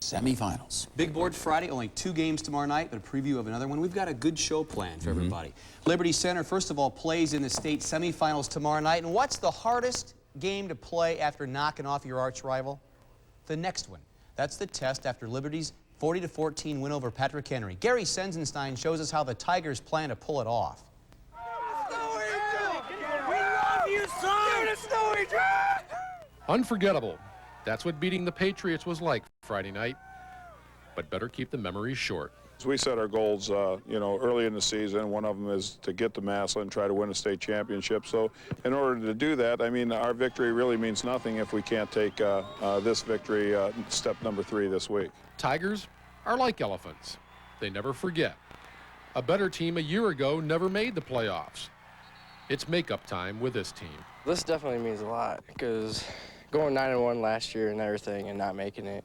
semifinals. Big board Friday, only 2 games tomorrow night, but a preview of another one. We've got a good show planned for everybody. Liberty Center, first of all, plays in the state semifinals tomorrow night. And what's the hardest game to play after knocking off your arch rival? The next one. That's the test after Liberty's 40-14 win over Patrick Henry. Gary Sensenstein shows us how the Tigers plan to pull it off. We love you, son! Unforgettable. That's what beating the Patriots was like Friday night. But better keep the memories short. We set our goals, early in the season. One of them is to get to Massillon and try to win a state championship. So in order to do that, I mean, our victory really means nothing if we can't take this victory, step number 3 this week. Tigers are like elephants. They never forget. A better team a year ago never made the playoffs. It's makeup time with this team. This definitely means a lot because going 9-1 last year and everything and not making it,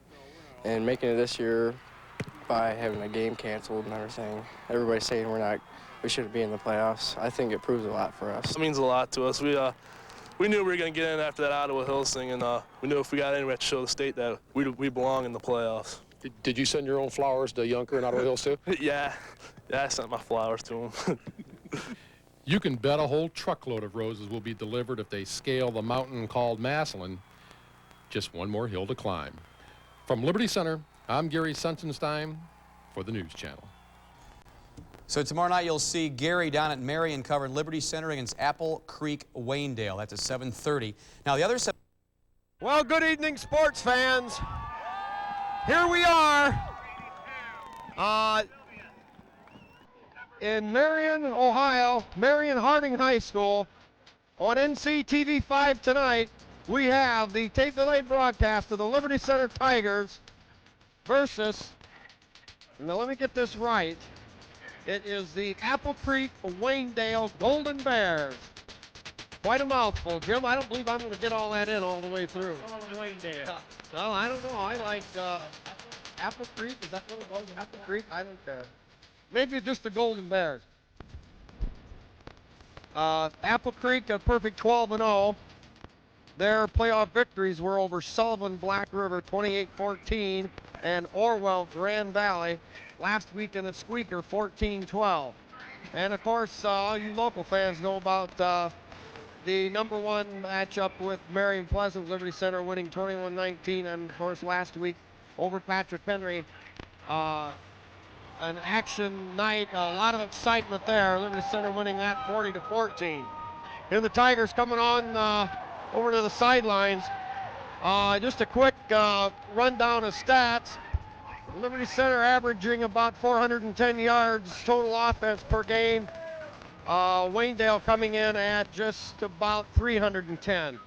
and making it this year by having a game canceled and everything. Everybody's saying we shouldn't be in the playoffs. I think it proves a lot for us. It means a lot to us. We knew we were going to get in after that Ottawa Hills thing, and we knew if we got in, we had to show the state that we belong in the playoffs. Did you send your own flowers to Yunker and Ottawa Hills too? Yeah, I sent my flowers to them. You can bet a whole truckload of roses will be delivered if they scale the mountain called Massillon. Just one more hill to climb. From Liberty Center, I'm Gary Sensenstein for the News Channel. So tomorrow night you'll see Gary down at Marion covering Liberty Center against Apple Creek Waynedale. That's at 7:30. Now the other. Well, good evening, sports fans. Here we are in Marion, Ohio, Marion Harding High School. On NCTV 5 tonight, we have the tape delay broadcast of the Liberty Center Tigers versus, now let me get this right, it is the Apple Creek Waynedale Golden Bears. Quite a mouthful, Jim. I don't believe I'm going to get all that in all the way through. Waynedale. Well, I don't know. I like Apple Creek. Is that what it was? Apple Creek? I don't care. Maybe just the Golden Bears. Apple Creek, a perfect 12-0. Their playoff victories were over Sullivan Black River 28-14 and Orwell Grand Valley last week in the Squeaker 14-12. And of course, all you local fans know about the #1 matchup with Marion Pleasant, Liberty Center winning 21-19, and of course last week over Patrick Henry. An action night, a lot of excitement there. Liberty Center winning that 40-14. Here the Tigers coming on over to the sidelines. Just a quick rundown of stats. Liberty Center averaging about 410 yards total offense per game. Waynedale coming in at just about 310.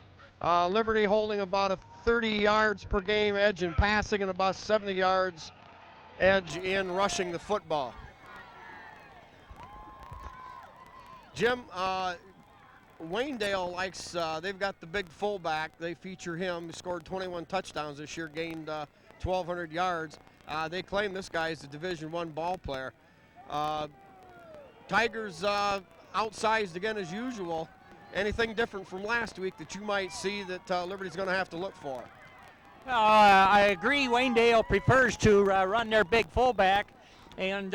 Liberty holding about a 30 yards per game edge in passing and about 70 yards edge in rushing the football. Jim, Waynedale likes, they've got the big fullback. They feature him. He scored 21 touchdowns this year, gained 1,200 yards. They claim this guy is a Division I ball player. Tigers outsized again as usual. Anything different from last week that you might see that Liberty's going to have to look for? I agree. Waynedale prefers to run their big fullback and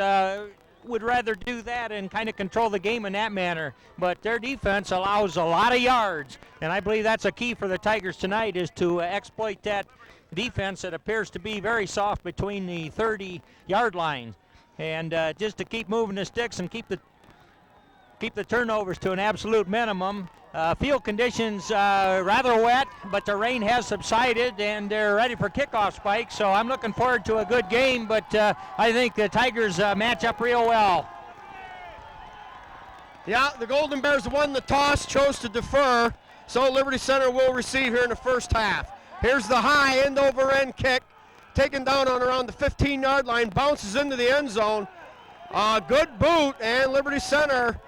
would rather do that and kind of control the game in that manner. But their defense allows a lot of yards, and I believe that's a key for the Tigers tonight is to exploit that defense that appears to be very soft between the 30-yard line. And just to keep moving the sticks and keep the turnovers to an absolute minimum. Field conditions rather wet, but the rain has subsided and they're ready for kickoff spikes. So I'm looking forward to a good game, but I think the Tigers match up real well. Yeah, the Golden Bears won the toss, chose to defer, so Liberty Center will receive here in the first half. Here's the high end-over-end kick, taken down on around the 15-yard line, bounces into the end zone. Good boot, and Liberty Center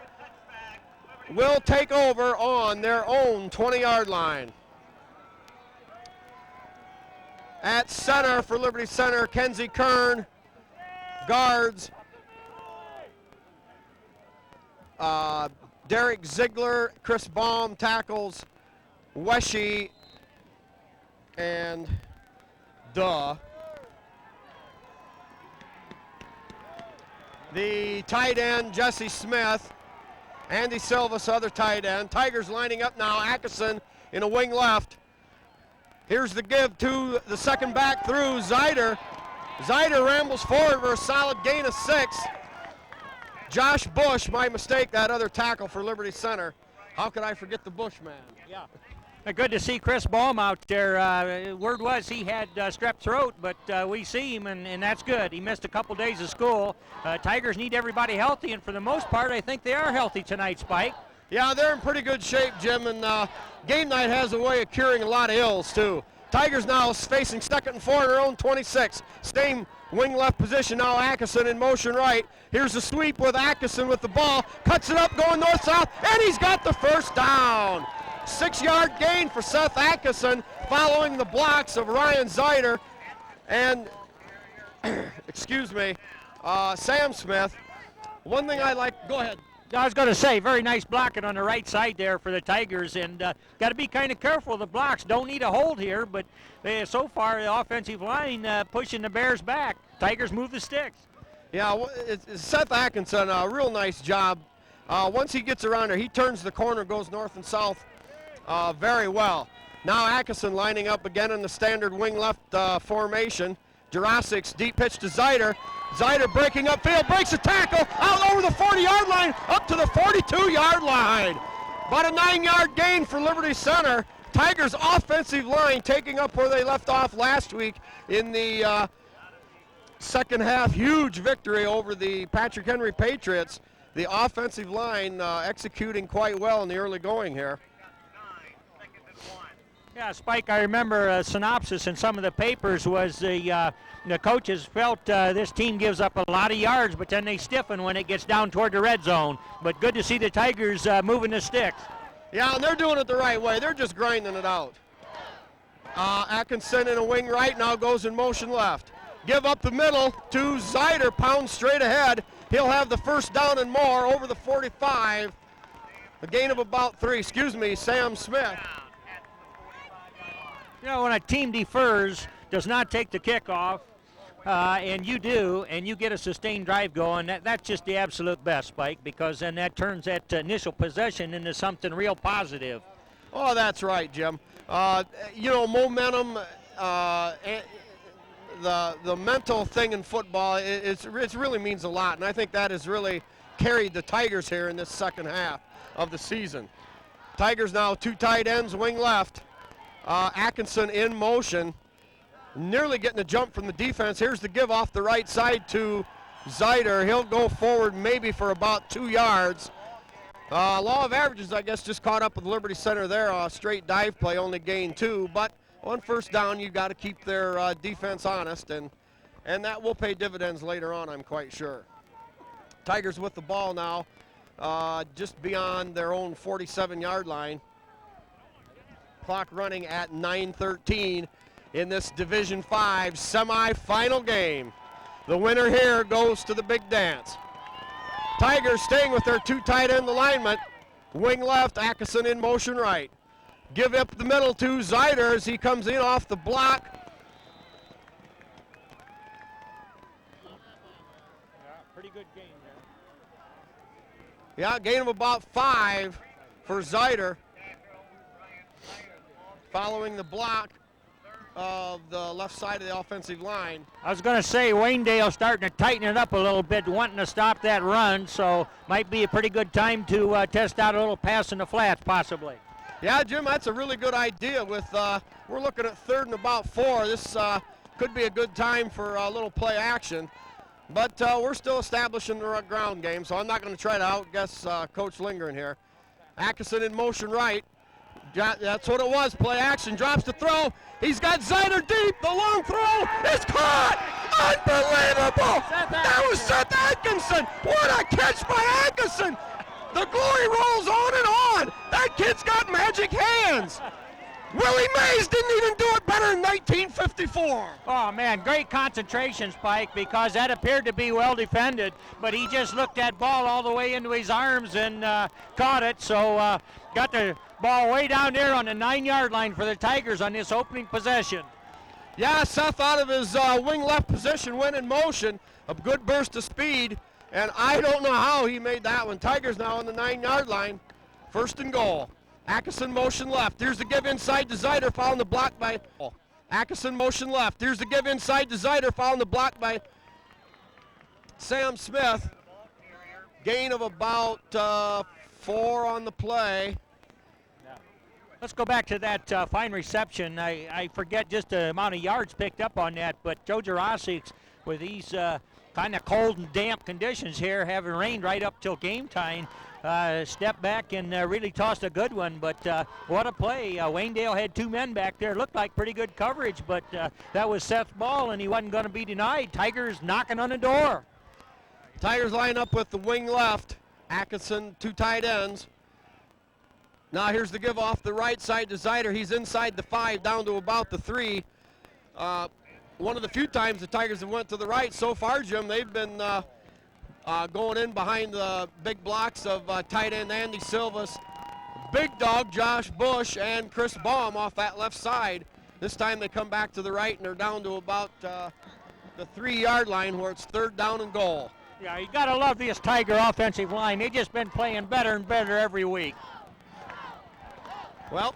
will take over on their own 20-yard line. At center for Liberty Center, Kenzie Kern guards. Derek Ziegler, Chris Baum tackles. Weshy and the tight end, Jesse Smith. Andy Silvas, other tight end. Tigers lining up now. Atkinson in a wing left. Here's the give to the second back through Zeider. Zeider rambles forward for a solid gain of 6. Josh Bush, my mistake, that other tackle for Liberty Center. How could I forget the Bushman? Yeah. Good to see Chris Baum out there. Word was he had strep throat, but we see him, and that's good. He missed a couple days of school. Tigers need everybody healthy, and for the most part, I think they are healthy tonight, Spike. Yeah, they're in pretty good shape, Jim, and game night has a way of curing a lot of ills, too. Tigers now facing 2nd and 4 in their own 26. Same wing left position now. Atkinson in motion right. Here's the sweep with Atkinson with the ball. Cuts it up going north-south, and he's got the first down. 6-yard gain for Seth Atkinson following the blocks of Ryan Zeider and, excuse me, Sam Smith. One thing I like, go ahead. I was going to say, very nice blocking on the right side there for the Tigers, and got to be kind of careful of the blocks. Don't need a hold here, but so far the offensive line pushing the Bears back. Tigers move the sticks. Yeah, Seth Atkinson, a real nice job. Once he gets around there, he turns the corner, goes north and south very well. Now Atkinson lining up again in the standard wing left formation. Jurassic's deep pitch to Zeider. Zeider breaking upfield, breaks a tackle, out over the 40-yard line, up to the 42-yard line. About a 9-yard gain for Liberty Center. Tigers' offensive line taking up where they left off last week in the second half. Huge victory over the Patrick Henry Patriots. The offensive line executing quite well in the early going here. Yeah, Spike, I remember a synopsis in some of the papers was the coaches felt this team gives up a lot of yards, but then they stiffen when it gets down toward the red zone. But good to see the Tigers moving the sticks. Yeah, and they're doing it the right way. They're just grinding it out. Atkinson in a wing right now goes in motion left. Give up the middle to Zeider, pounds straight ahead. He'll have the first down and more over the 45. A gain of about 3. Sam Smith. You know, when a team defers, does not take the kickoff, and you do, and you get a sustained drive going, that's just the absolute best, Spike, because then that turns that initial possession into something real positive. Oh, that's right, Jim. You know, momentum, the mental thing in football, it really means a lot, and I think that has really carried the Tigers here in this second half of the season. Tigers now 2 tight ends, wing left. Atkinson in motion, nearly getting a jump from the defense. Here's the give off the right side to Zeider. He'll go forward maybe for about 2 yards. Law of averages, I guess, just caught up with Liberty Center there. Straight dive play, only gained 2, but on first down, you've got to keep their defense honest, and that will pay dividends later on, I'm quite sure. Tigers with the ball now, just beyond their own 47-yard line. Clock running at 9:13 in this Division 5 semifinal game. The winner here goes to the big dance. Tigers staying with their 2 tight end alignment. Wing left, Atkinson in motion right. Give up the middle to Zeider as he comes in off the block. Yeah, pretty good game there. Yeah, gain of about 5 for Zeider. Following the block of the left side of the offensive line. I was going to say Waynedale starting to tighten it up a little bit, wanting to stop that run, so might be a pretty good time to test out a little pass in the flats, possibly. Yeah, Jim, that's a really good idea. With we're looking at 3rd and about 4. This could be a good time for a little play action. But we're still establishing the ground game, so I'm not going to try to outguess Coach Lindgren here. Atkinson in motion right. That's what it was, play action, drops the throw. He's got Zeider deep, the long throw is caught! Unbelievable! That was Seth Atkinson! What a catch by Atkinson! The glory rolls on and on! That kid's got magic hands! Willie Mays didn't even do it better in 1954. Oh, man, great concentration, Spike, because that appeared to be well defended, but he just looked that ball all the way into his arms and caught it, so got the ball way down there on the 9-yard line for the Tigers on this opening possession. Yeah, Seth out of his wing left position, went in motion, a good burst of speed, And I don't know how he made that one. Tigers now on the 9-yard line. 1st and goal. Atkinson motion left. Here's the give inside to Zeider, following the block by Atkinson motion left. Here's the give inside to Zeider, following the block by Sam Smith. Gain of about 4 on the play. Let's go back to that fine reception. I forget just the amount of yards picked up on that, but Joe Jurasic, with these kind of cold and damp conditions here, having rained right up till game time, stepped back and really tossed a good one. But what a play. Waynedale had 2 men back there. Looked like pretty good coverage, but that was Seth's ball, and he wasn't going to be denied. Tigers knocking on the door. Tigers line up with the wing left. Atkinson, 2 tight ends. Now here's the give off the right side to Zeider. He's inside the 5, down to about the 3. One of the few times the Tigers have went to the right so far, Jim, they've been going in behind the big blocks of tight end Andy Silvas, big dog Josh Bush, and Chris Baum off that left side. This time they come back to the right, and they're down to about the 3-yard line, where it's 3rd down and goal. Yeah, you got to love this Tiger offensive line. They've just been playing better and better every week. Well,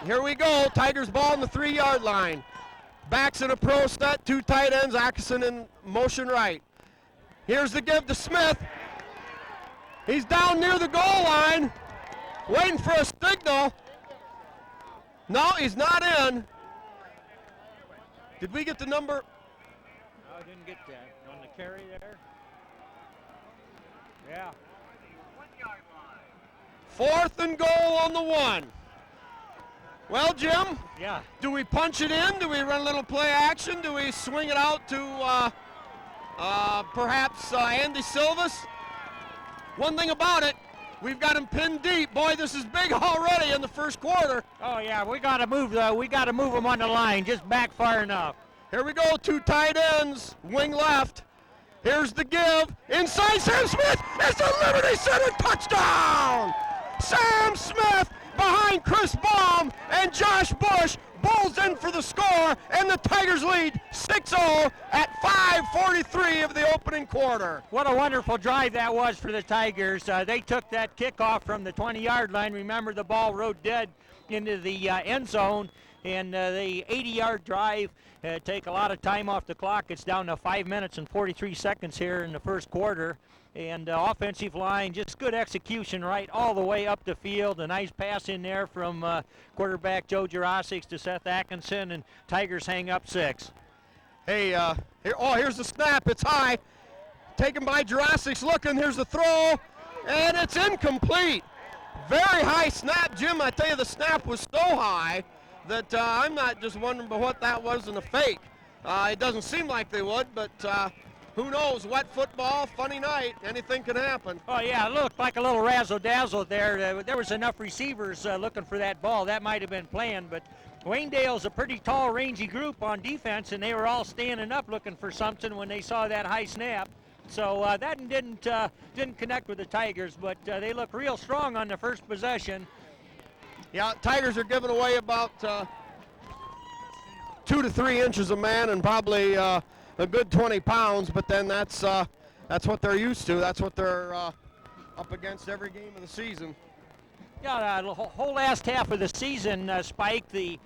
here we go. Tigers ball on the 3-yard line. Backs in a pro set, 2 tight ends, Atkinson in motion right. Here's the give to Smith. He's down near the goal line, waiting for a signal. No, he's not in. Did we get the number? No, I didn't get that. On the carry there? Yeah. 4th and goal on the 1. Well, Jim, Yeah. do we punch it in? Do we run a little play action? Do we swing it out to perhaps Andy Silvas? One thing about it, we've got him pinned deep. Boy, this is big already in the 1st quarter. Oh yeah, we got to move them on the line, just back far enough. Here we go, 2 tight ends, wing left. Here's the give, inside Sam Smith. It's a Liberty Center touchdown! Sam Smith behind Chris Baum and Josh Bush. Bulls in for the score, and the Tigers lead 6-0 at 5:43 of the opening quarter. What a wonderful drive that was for the Tigers. They took that kickoff from the 20-yard line. Remember, the ball rode dead into the end zone, and the 80-yard drive take a lot of time off the clock. It's down to 5 minutes and 43 seconds here in the 1st quarter. And offensive line, just good execution right all the way up the field. A nice pass in there from quarterback Joe Jurasic to Seth Atkinson, and Tigers hang up 6. Hey, here's the snap. It's high. Taken by Jurasic. Looking, here's the throw, and it's incomplete. Very high snap, Jim. I tell you, the snap was so high that I'm not just wondering what that was in a fake. It doesn't seem like they would, but who knows? Wet football, funny night. Anything can happen. Oh, yeah, it looked like a little razzle-dazzle there. There was enough receivers looking for that ball. That might have been planned, but Waynedale's a pretty tall, rangy group on defense, and they were all standing up looking for something when they saw that high snap. So that didn't connect with the Tigers, but they look real strong on the first possession. Yeah, Tigers are giving away about 2 to 3 inches a man, and probably a good 20 pounds, but then that's what they're used to. That's what they're up against every game of the season. Yeah, the whole last half of the season, Spike, the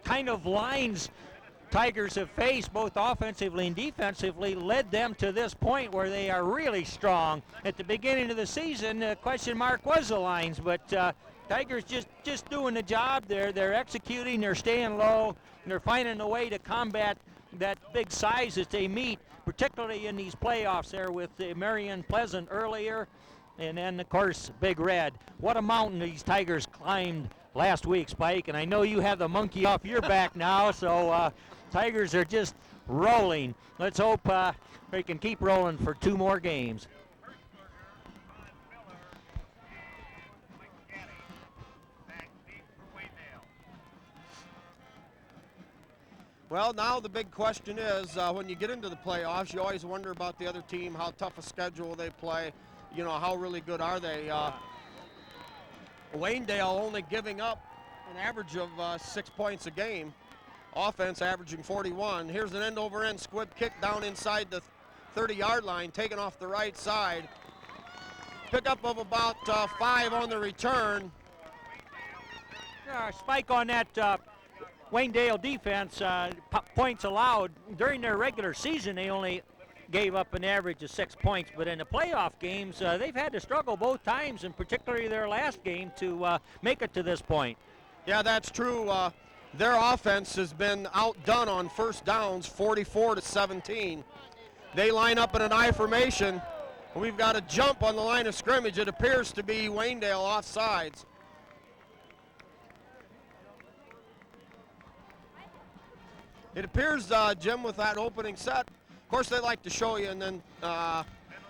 kind of lines Tigers have faced, both offensively and defensively, led them to this point where they are really strong. At the beginning of the season, the question mark was the lines, but Tigers just doing the job. They're executing, they're staying low, and they're finding a way to combat that big size that they meet, particularly in these playoffs there with Marion Pleasant earlier, and then, of course, Big Red. What a mountain these Tigers climbed last week, Spike, and I know you have the monkey off your back now, so Tigers are just rolling. Let's hope they can keep rolling for 2 more games. Well, now the big question is, when you get into the playoffs, you always wonder about the other team, how tough a schedule they play, you know, how really good are they. Waynedale only giving up an average of 6 points a game. Offense averaging 41. Here's an end-over-end squib kick down inside the 30-yard line, taken off the right side. Pickup of about 5 on the return. Spike on that Waynedale defense. Points allowed. During their regular season, they only gave up an average of 6 points, but in the playoff games, they've had to struggle both times, and particularly their last game, to make it to this point. Yeah, that's true. Their offense has been outdone on first downs, 44-17. They line up in an I formation. We've got a jump on the line of scrimmage. It appears to be Waynedale offsides. It appears, Jim, with that opening set, of course they like to show you and then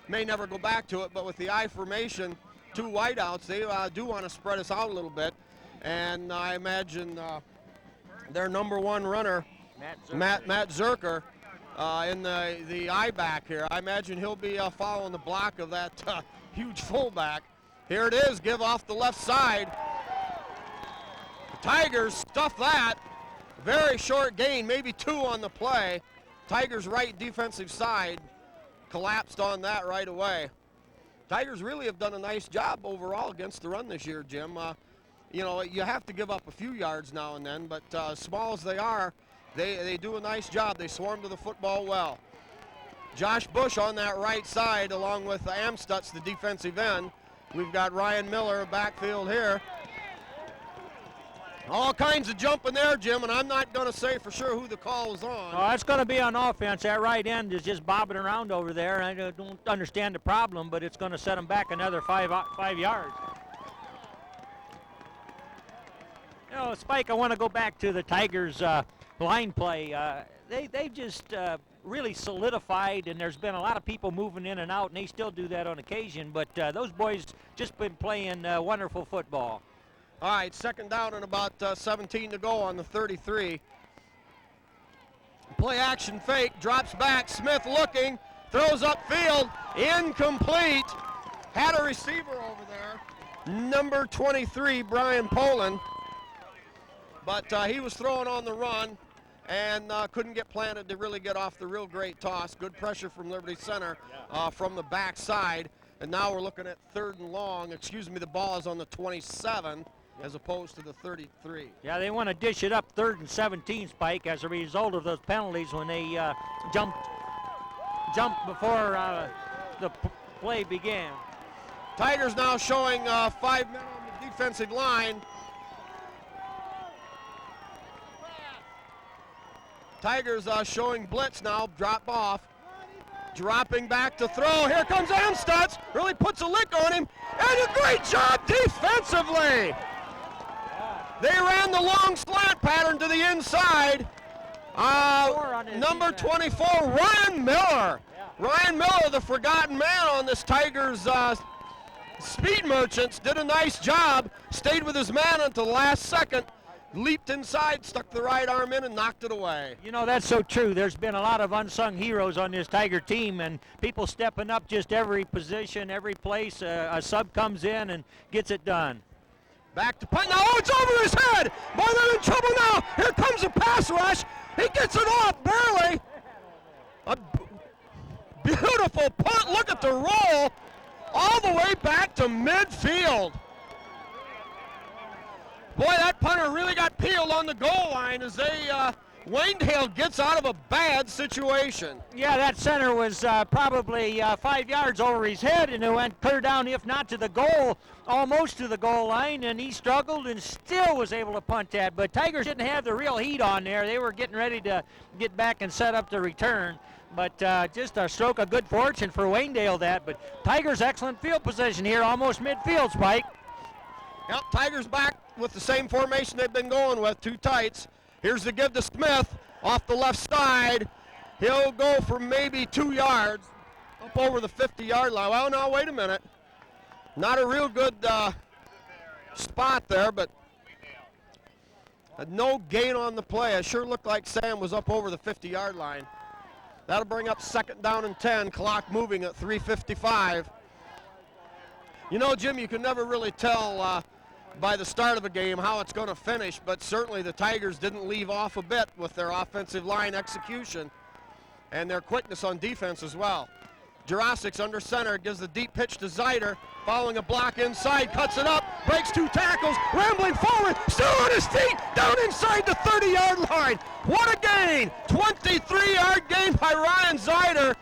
may never go back to it, but with the I formation, 2 wideouts, they do want to spread us out a little bit. And I imagine their number 1 runner, Matt Zerker, in the I back here. I imagine he'll be following the block of that huge fullback. Here it is, give off the left side. The Tigers stuff that. Very short gain, maybe 2 on the play. Tigers' right defensive side collapsed on that right away. Tigers really have done a nice job overall against the run this year, Jim. You know, you have to give up a few yards now and then, but small as they are, they do a nice job. They swarm to the football well. Josh Bush on that right side along with Amstutz, the defensive end. We've got Ryan Miller backfield here. All kinds of jumping there, Jim, and I'm not going to say for sure who the call was on. Oh, that's going to be on offense. That right end is just bobbing around over there. I don't understand the problem, but it's going to set them back another 5 yards. You know, Spike, I want to go back to the Tigers' line play. They've just really solidified, and there's been a lot of people moving in and out, and they still do that on occasion, but those boys just been playing wonderful football. All right, second down and about 17 to go on the 33. Play action fake, drops back, Smith looking, throws upfield, incomplete. Had a receiver over there, number 23, Brian Poland. But he was throwing on the run and couldn't get planted to really get off the real great toss. Good pressure from Liberty Center from the backside. And now we're looking at 3rd and long. Excuse me, the ball is on the 27 as opposed to the 33. Yeah, they want to dish it up 3rd and 17, Spike, as a result of those penalties when they jumped before the play began. Tigers now showing 5 men on the defensive line. Tigers showing blitz now, drop off. Dropping back to throw. Here comes Amstutz. Really puts a lick on him. And a great job defensively. They ran the long slant pattern to the inside. Number 24, Ryan Miller. Ryan Miller, the forgotten man on this Tigers Speed Merchants, did a nice job. Stayed with his man until the last second. Leaped inside, stuck the right arm in, and knocked it away. You know, that's so true. There's been a lot of unsung heroes on this Tiger team, and people stepping up just every position, every place. A sub comes in and gets it done. Back to punt. Now, oh, it's over his head. Boy, they're in trouble now. Here comes a pass rush. He gets it off barely. A beautiful punt. Look at the roll all the way back to midfield. Boy, that punter really got peeled on the goal line as Waynedale gets out of a bad situation. Yeah, that center was probably 5 yards over his head, and it went clear down, if not to the goal, almost to the goal line, and he struggled and still was able to punt that. But Tigers didn't have the real heat on there. They were getting ready to get back and set up the return. But just a stroke of good fortune for Waynedale that. But Tigers excellent field position here, almost midfield, Spike. Yep, Tigers back with the same formation they've been going with, 2 tights. Here's the give to Smith off the left side. He'll go for maybe 2 yards up over the 50-yard line. Well, now, wait a minute. Not a real good spot there, but no gain on the play. It sure looked like Sam was up over the 50-yard line. That'll bring up 2nd down and 10, clock moving at 3:55. You know, Jim, you can never really tell by the start of a game how it's going to finish, but certainly the Tigers didn't leave off a bit with their offensive line execution. and their quickness on defense as well. Jurassic's under center, gives the deep pitch to Zeider, following a block inside, cuts it up, breaks 2 tackles, rambling forward, still on his feet, down inside the 30-yard line. What a gain! 23-yard gain by Ryan Zeider.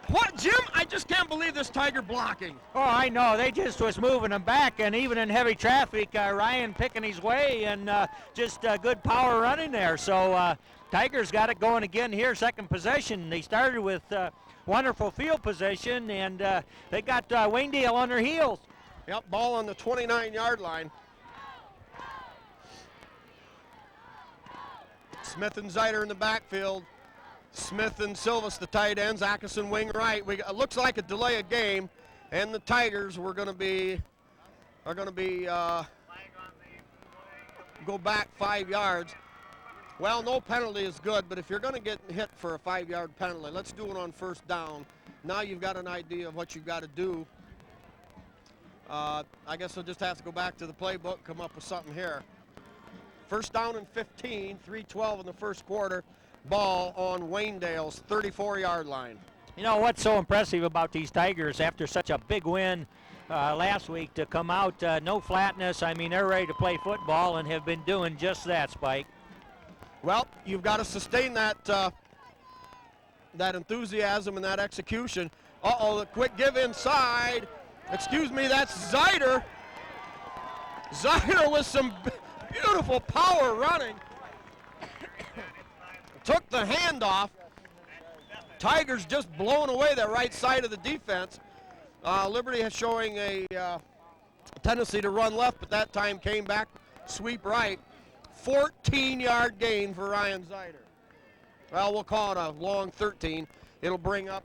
What, Jim? I just can't believe this Tiger blocking. Oh, I know. They just was moving him back, and even in heavy traffic, Ryan picking his way, and just good power running there. So Tigers got it going again here, second possession. They started with wonderful field position, and they got Waynedale on their heels. Yep, ball on the 29-yard line. Smith and Zeider in the backfield. Smith and Silvas, the tight ends. Atkinson wing right. It looks like a delay of game, and the Tigers are going to be go back 5 yards. Well, no penalty is good, but if you're going to get hit for a 5-yard penalty, let's do it on first down. Now you've got an idea of what you've got to do. I guess we'll just have to go back to the playbook, come up with something here. First down and 15, 3:12 in the first quarter. Ball on Waynedale's 34-yard line. You know what's so impressive about these Tigers after such a big win last week to come out, no flatness. I mean, they're ready to play football and have been doing just that, Spike. Well, you've got to sustain that that enthusiasm and that execution. Uh-oh, the quick give inside. Excuse me, that's Zeider. Zeider with some beautiful power running. Took the handoff. Tigers just blowing away that right side of the defense. Liberty is showing a tendency to run left, but that time came back, sweep right. 14-yard gain for Ryan Zeider. Well, we'll call it a long 13. It'll bring up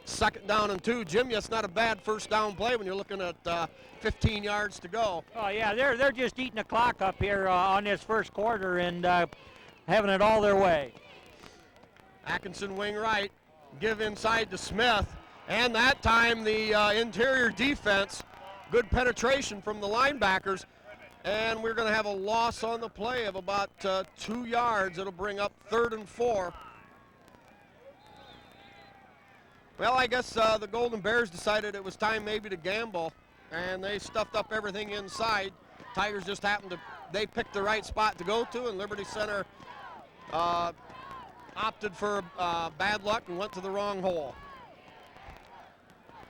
second down and 2. Jim, that's not a bad first down play when you're looking at 15 yards to go. Oh, yeah, they're just eating the clock up here on this first quarter and having it all their way. Atkinson wing right, give inside to Smith, and that time the interior defense, good penetration from the linebackers, and we're going to have a loss on the play of about 2 yards. It'll bring up 3rd and 4. Well, I guess the Golden Bears decided it was time maybe to gamble, and they stuffed up everything inside. Tigers just happened to, they picked the right spot to go to, and Liberty Center opted for bad luck and went to the wrong hole.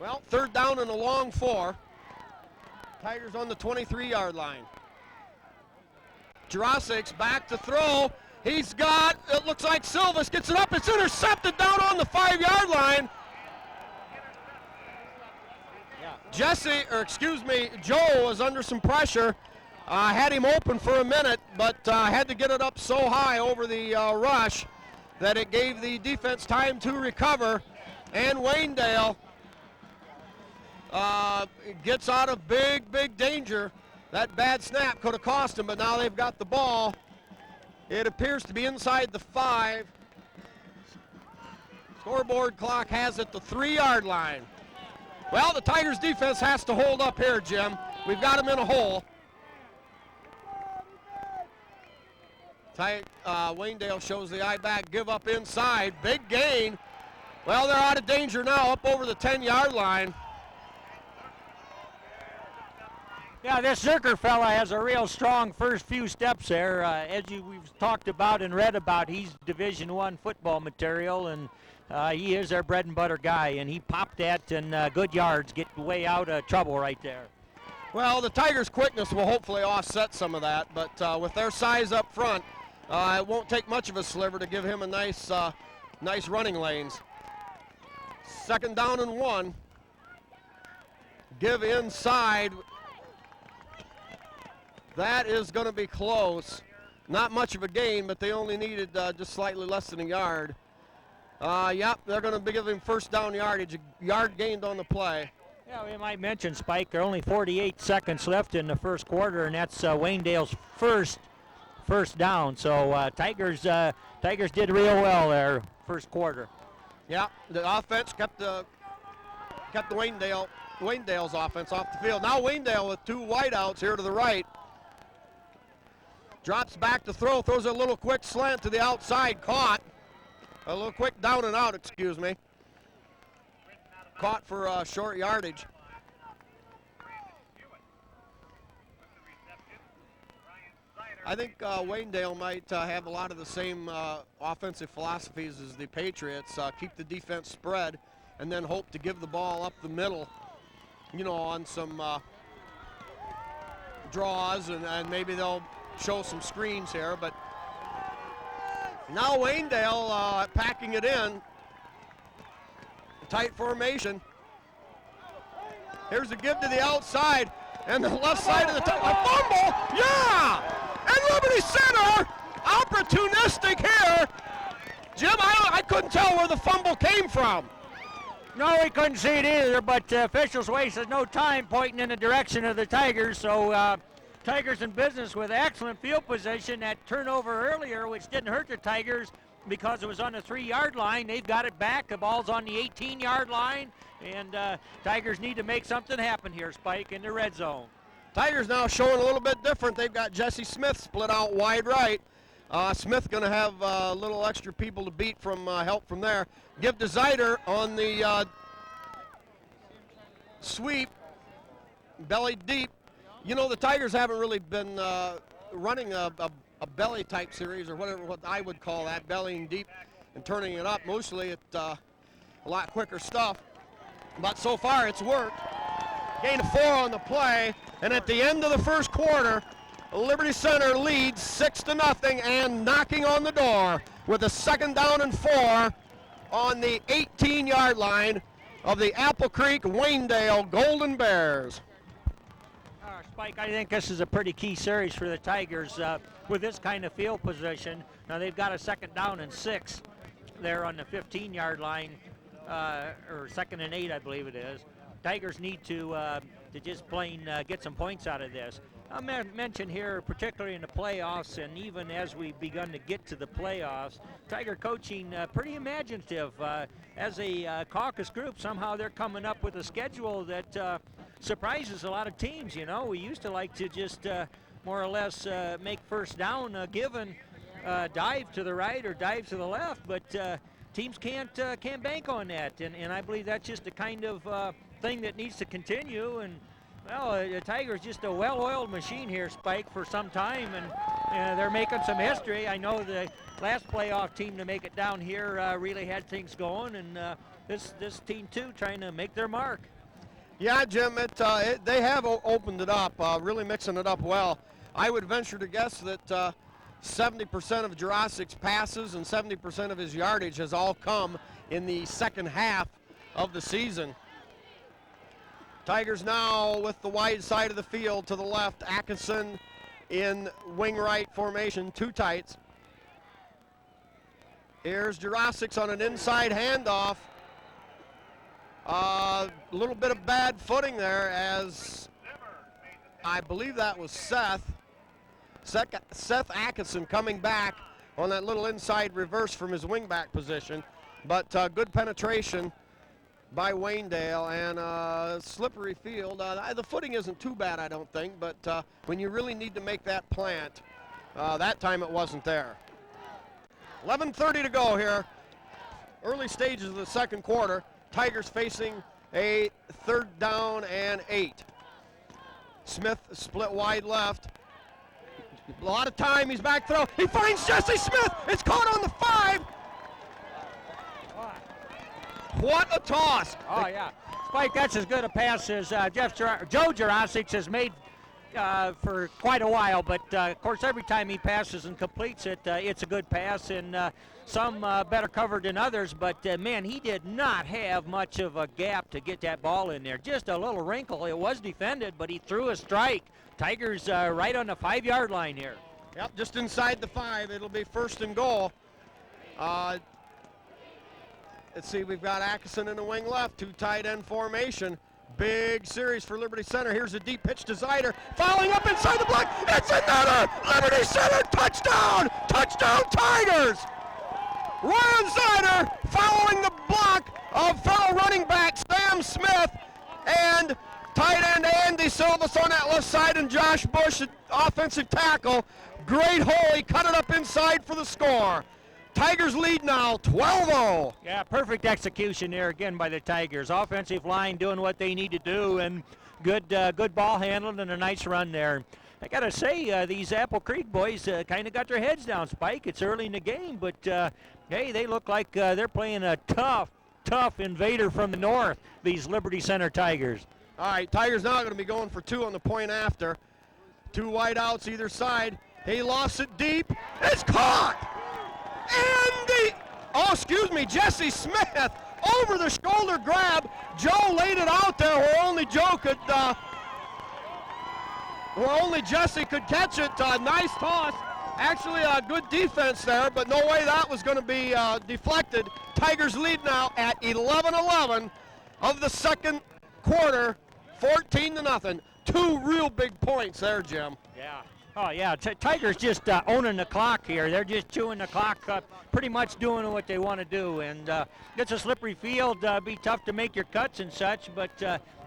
Well, 3rd down and a long 4. Tigers on the 23-yard line. Jurassic's back to throw. He's got, it looks like Silvas gets it up. It's intercepted down on the 5-yard line. Joe was under some pressure. Had him open for a minute, but had to get it up so high over the rush that it gave the defense time to recover. And Waynedale gets out of big danger. That bad snap could have cost him, but now they've got the ball. It appears to be inside the 5. Scoreboard clock has it the 3-yard line. Well, the Tigers defense has to hold up here, Jim. We've got them in a hole. Waynedale shows the eye back, give up inside, big gain. Well, they're out of danger now, up over the 10-yard line. Yeah, this Zerker fella has a real strong first few steps there. We've talked about and read about, he's Division I football material, and he is their bread and butter guy, and he popped that and good yards, get way out of trouble right there. Well, the Tigers' quickness will hopefully offset some of that, but with their size up front, it won't take much of a sliver to give him a nice running lanes. 2nd down and 1. Give inside. That is going to be close. Not much of a gain, but they only needed just slightly less than a yard. Yep, they're going to be giving first down yardage. A yard gained on the play. Yeah, we might mention, Spike, there are only 48 seconds left in the first quarter, and that's Waynedale's first down. So Tigers did real well there first quarter. Yeah, the offense kept Waynedale's offense off the field. Now Waynedale with 2 wideouts here to the right. Drops back to throw, throws a little quick slant to the outside, caught. A little quick down and out, excuse me. Caught for short yardage. I think Waynedale might have a lot of the same offensive philosophies as the Patriots. Keep the defense spread and then hope to give the ball up the middle, you know, on some draws, and maybe they'll show some screens here. But now Waynedale packing it in. Tight formation. Here's a give to the outside and the left side of the a fumble. Yeah! And Liberty Center, opportunistic here. Jim, I couldn't tell where the fumble came from. No, we couldn't see it either, but officials wasted no time pointing in the direction of the Tigers. So Tigers in business with excellent field position. That turnover earlier, which didn't hurt the Tigers because it was on the 3-yard line. They've got it back. The ball's on the 18-yard line, and Tigers need to make something happen here, Spike, in the red zone. Tigers now showing a little bit different. They've got Jesse Smith split out wide right. Smith going to have a little extra people to beat from help from there. Give to Zeider on the sweep, belly deep. You know, the Tigers haven't really been running a belly type series, or whatever what I would call that, bellying deep and turning it up. Mostly it's a lot quicker stuff, but so far it's worked. Gain of 4 on the play, and at the end of the first quarter, Liberty Center leads 6-0 and knocking on the door with a 2nd down and 4 on the 18-yard line of the Apple Creek Waynedale Golden Bears. Spike, I think this is a pretty key series for the Tigers with this kind of field position. Now they've got a 2nd down and 6 there on the 15-yard line, or 2nd and 8, I believe it is. Tigers need to just plain get some points out of this. I'll mention here, particularly in the playoffs, and even as we've begun to get to the playoffs, Tiger coaching pretty imaginative. As a caucus group, somehow they're coming up with a schedule that surprises a lot of teams. You know, we used to like to just more or less make first down given, dive to the right or dive to the left, but teams can't bank on that, and I believe that's just the kind of thing that needs to continue. And well, the Tigers just a well-oiled machine here, Spike, for some time, and they're making some history. I know the last playoff team to make it down here really had things going, and this team too trying to make their mark. Yeah, Jim, they have opened it up, really mixing it up well. I would venture to guess that 70% of Jurassic's passes and 70% of his yardage has all come in the second half of the season. Tigers now with the wide side of the field to the left. Atkinson in wing right formation, 2 tights. Here's Jurassic's on an inside handoff. A little bit of bad footing there, as I believe that was Seth Atkinson coming back on that little inside reverse from his wingback position. But good penetration by Waynedale, and slippery field. The footing isn't too bad, I don't think, but when you really need to make that plant, that time it wasn't there. 11:30 to go here. Early stages of the second quarter. Tigers facing a 3rd down and 8. Smith split wide left. A lot of time, he's back throw. He finds Jesse Smith. It's caught on the 5. What a toss. Oh, yeah. Spike, that's as good a pass as Joe Jurassic has made for quite a while, but of course every time he passes and completes it, it's a good pass, and some better covered than others, but man, he did not have much of a gap to get that ball in there. Just a little wrinkle. It was defended, but he threw a strike. Tigers right on the 5-yard line here. Yep, just inside the 5. It'll be 1st and goal. Let's see, we've got Atkinson in the wing left, 2 tight end formation. Big series for Liberty Center. Here's a deep pitch to Zeider. Following up inside the block. It's another Liberty Center touchdown! Touchdown Tigers! Ryan Zeider following the block of fellow running back Sam Smith, and tight end Andy Silvas on that left side, and Josh Bush, offensive tackle. Great hole. He cut it up inside for the score. Tigers lead now 12-0. Yeah, perfect execution there again by the Tigers. Offensive line doing what they need to do, and good ball handling and a nice run there. I got to say, these Apple Creek boys kind of got their heads down, Spike. It's early in the game, but, hey, they look like they're playing a tough invader from the north, these Liberty Center Tigers. All right, Tigers now going to be going for 2 on the point after. 2 wide outs either side. He lost it deep. It's caught! And Jesse Smith over the shoulder grab. Joe laid it out there where only Jesse could catch it. Nice toss. Actually, good defense there, but no way that was going to be deflected. Tigers lead now at 11-11 of the second quarter, 14-0. 2 real big points there, Jim. Yeah. Oh, yeah. Tigers just owning the clock here. They're just chewing the clock up, pretty much doing what they want to do. And it's a slippery field. Be tough to make your cuts and such, but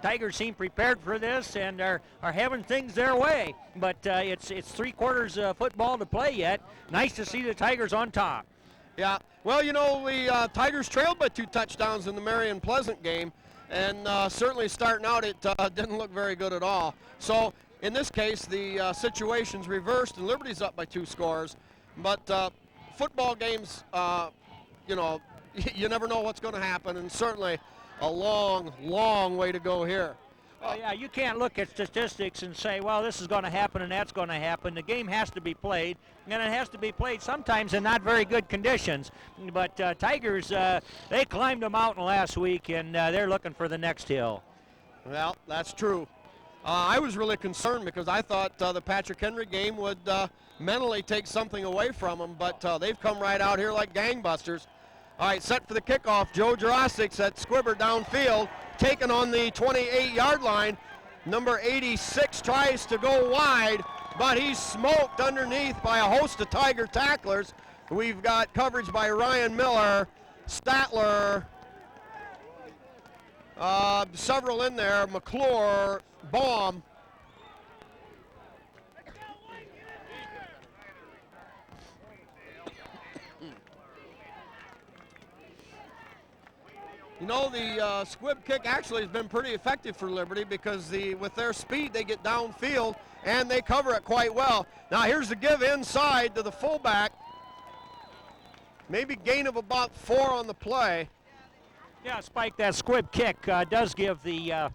Tigers seem prepared for this and are having things their way. But it's 3 quarters football to play yet. Nice to see the Tigers on top. Yeah. Well, the Tigers trailed by 2 touchdowns in the Marion Pleasant game. And certainly starting out, it didn't look very good at all. So in this case, the situation's reversed, and Liberty's up by 2 scores. But football games, you never know what's going to happen, and certainly a long, long way to go here. Oh, yeah, you can't look at statistics and say, well, this is going to happen and that's going to happen. The game has to be played, and it has to be played sometimes in not very good conditions. But Tigers, they climbed a mountain last week, and they're looking for the next hill. Well, that's true. I was really concerned because I thought the Patrick Henry game would mentally take something away from them, but they've come right out here like gangbusters. All right, set for the kickoff. Joe Jurasic at Squibber downfield, taken on the 28-yard line. Number 86 tries to go wide, but he's smoked underneath by a host of Tiger tacklers. We've got coverage by Ryan Miller, Statler, several in there, McClure, Baum. The squib kick actually has been pretty effective for Liberty because with their speed, they get downfield and they cover it quite well. Now here's the give inside to the fullback. Maybe gain of about 4 on the play. Yeah, Spike, that squib kick does give the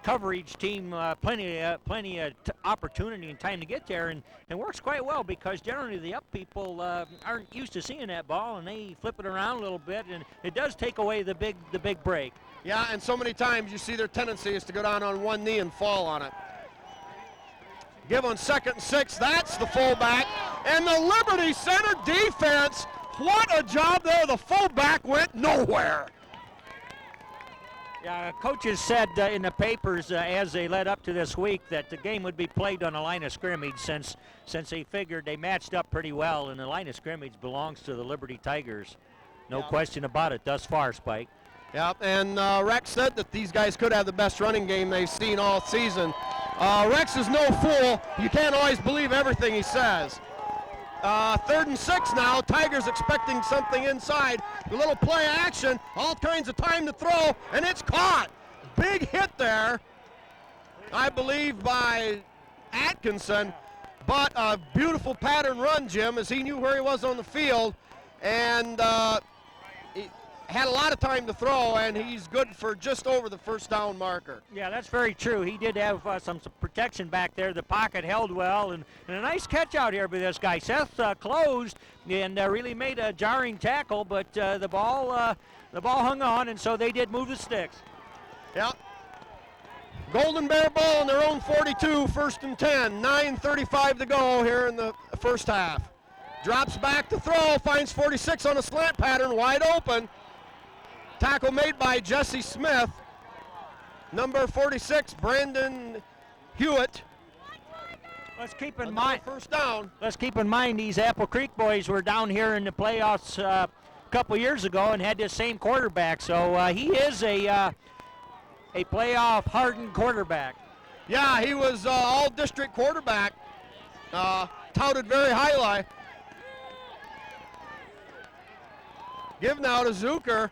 coverage team plenty of opportunity and time to get there, and works quite well because generally the up people aren't used to seeing that ball, and they flip it around a little bit, and it does take away the big break. Yeah, and so many times you see their tendency is to go down on one knee and fall on it. Give on 2nd and 6. That's the fullback, and the Liberty Center defense. What a job there! The fullback went nowhere. Yeah, coaches said in the papers as they led up to this week that the game would be played on a line of scrimmage since they figured they matched up pretty well, and the line of scrimmage belongs to the Liberty Tigers. No question about it thus far, Spike. Yeah, and Rex said that these guys could have the best running game they've seen all season. Rex is no fool. You can't always believe everything he says. 3rd and 6 now. Tigers expecting something inside. A little play action. All kinds of time to throw, and it's caught. Big hit there, I believe, by Atkinson. But a beautiful pattern run, Jim, as he knew where he was on the field. And he had a lot of time to throw, and he's good for just over the first down marker. Yeah, that's very true. He did have some protection back there. The pocket held well, and a nice catch out here by this guy. Seth closed and really made a jarring tackle, but the ball hung on, and so they did move the sticks. Yeah. Golden Bear ball on their own 42, 1st and 10. 9:35 to go here in the first half. Drops back to throw, finds 46 on a slant pattern, wide open. Tackle made by Jesse Smith. Number 46, Brandon Hewitt. Let's keep in mind, first down. Let's keep in mind these Apple Creek boys were down here in the playoffs a couple years ago and had this same quarterback. So he is a playoff hardened quarterback. Yeah, he was all-district quarterback, touted very highly. Give now to Zucker.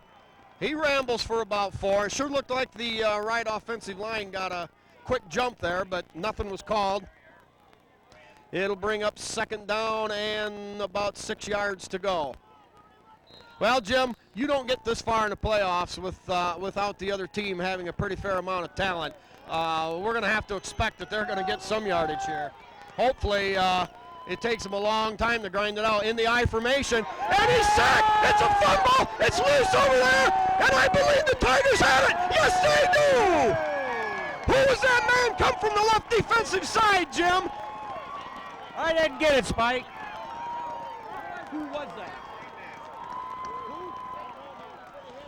He rambles for about 4. It sure looked like the right offensive line got a quick jump there, but nothing was called. It'll bring up 2nd down and about 6 yards to go. Well, Jim, you don't get this far in the playoffs without the other team having a pretty fair amount of talent. We're going to have to expect that they're going to get some yardage here. Hopefully, it takes them a long time to grind it out. In the I formation, and he's sacked. It's a fumble. It's loose over there, and I believe the Tigers have it. Yes, they do. Who was that man come from the left defensive side, Jim? I didn't get it, Spike. Who was that?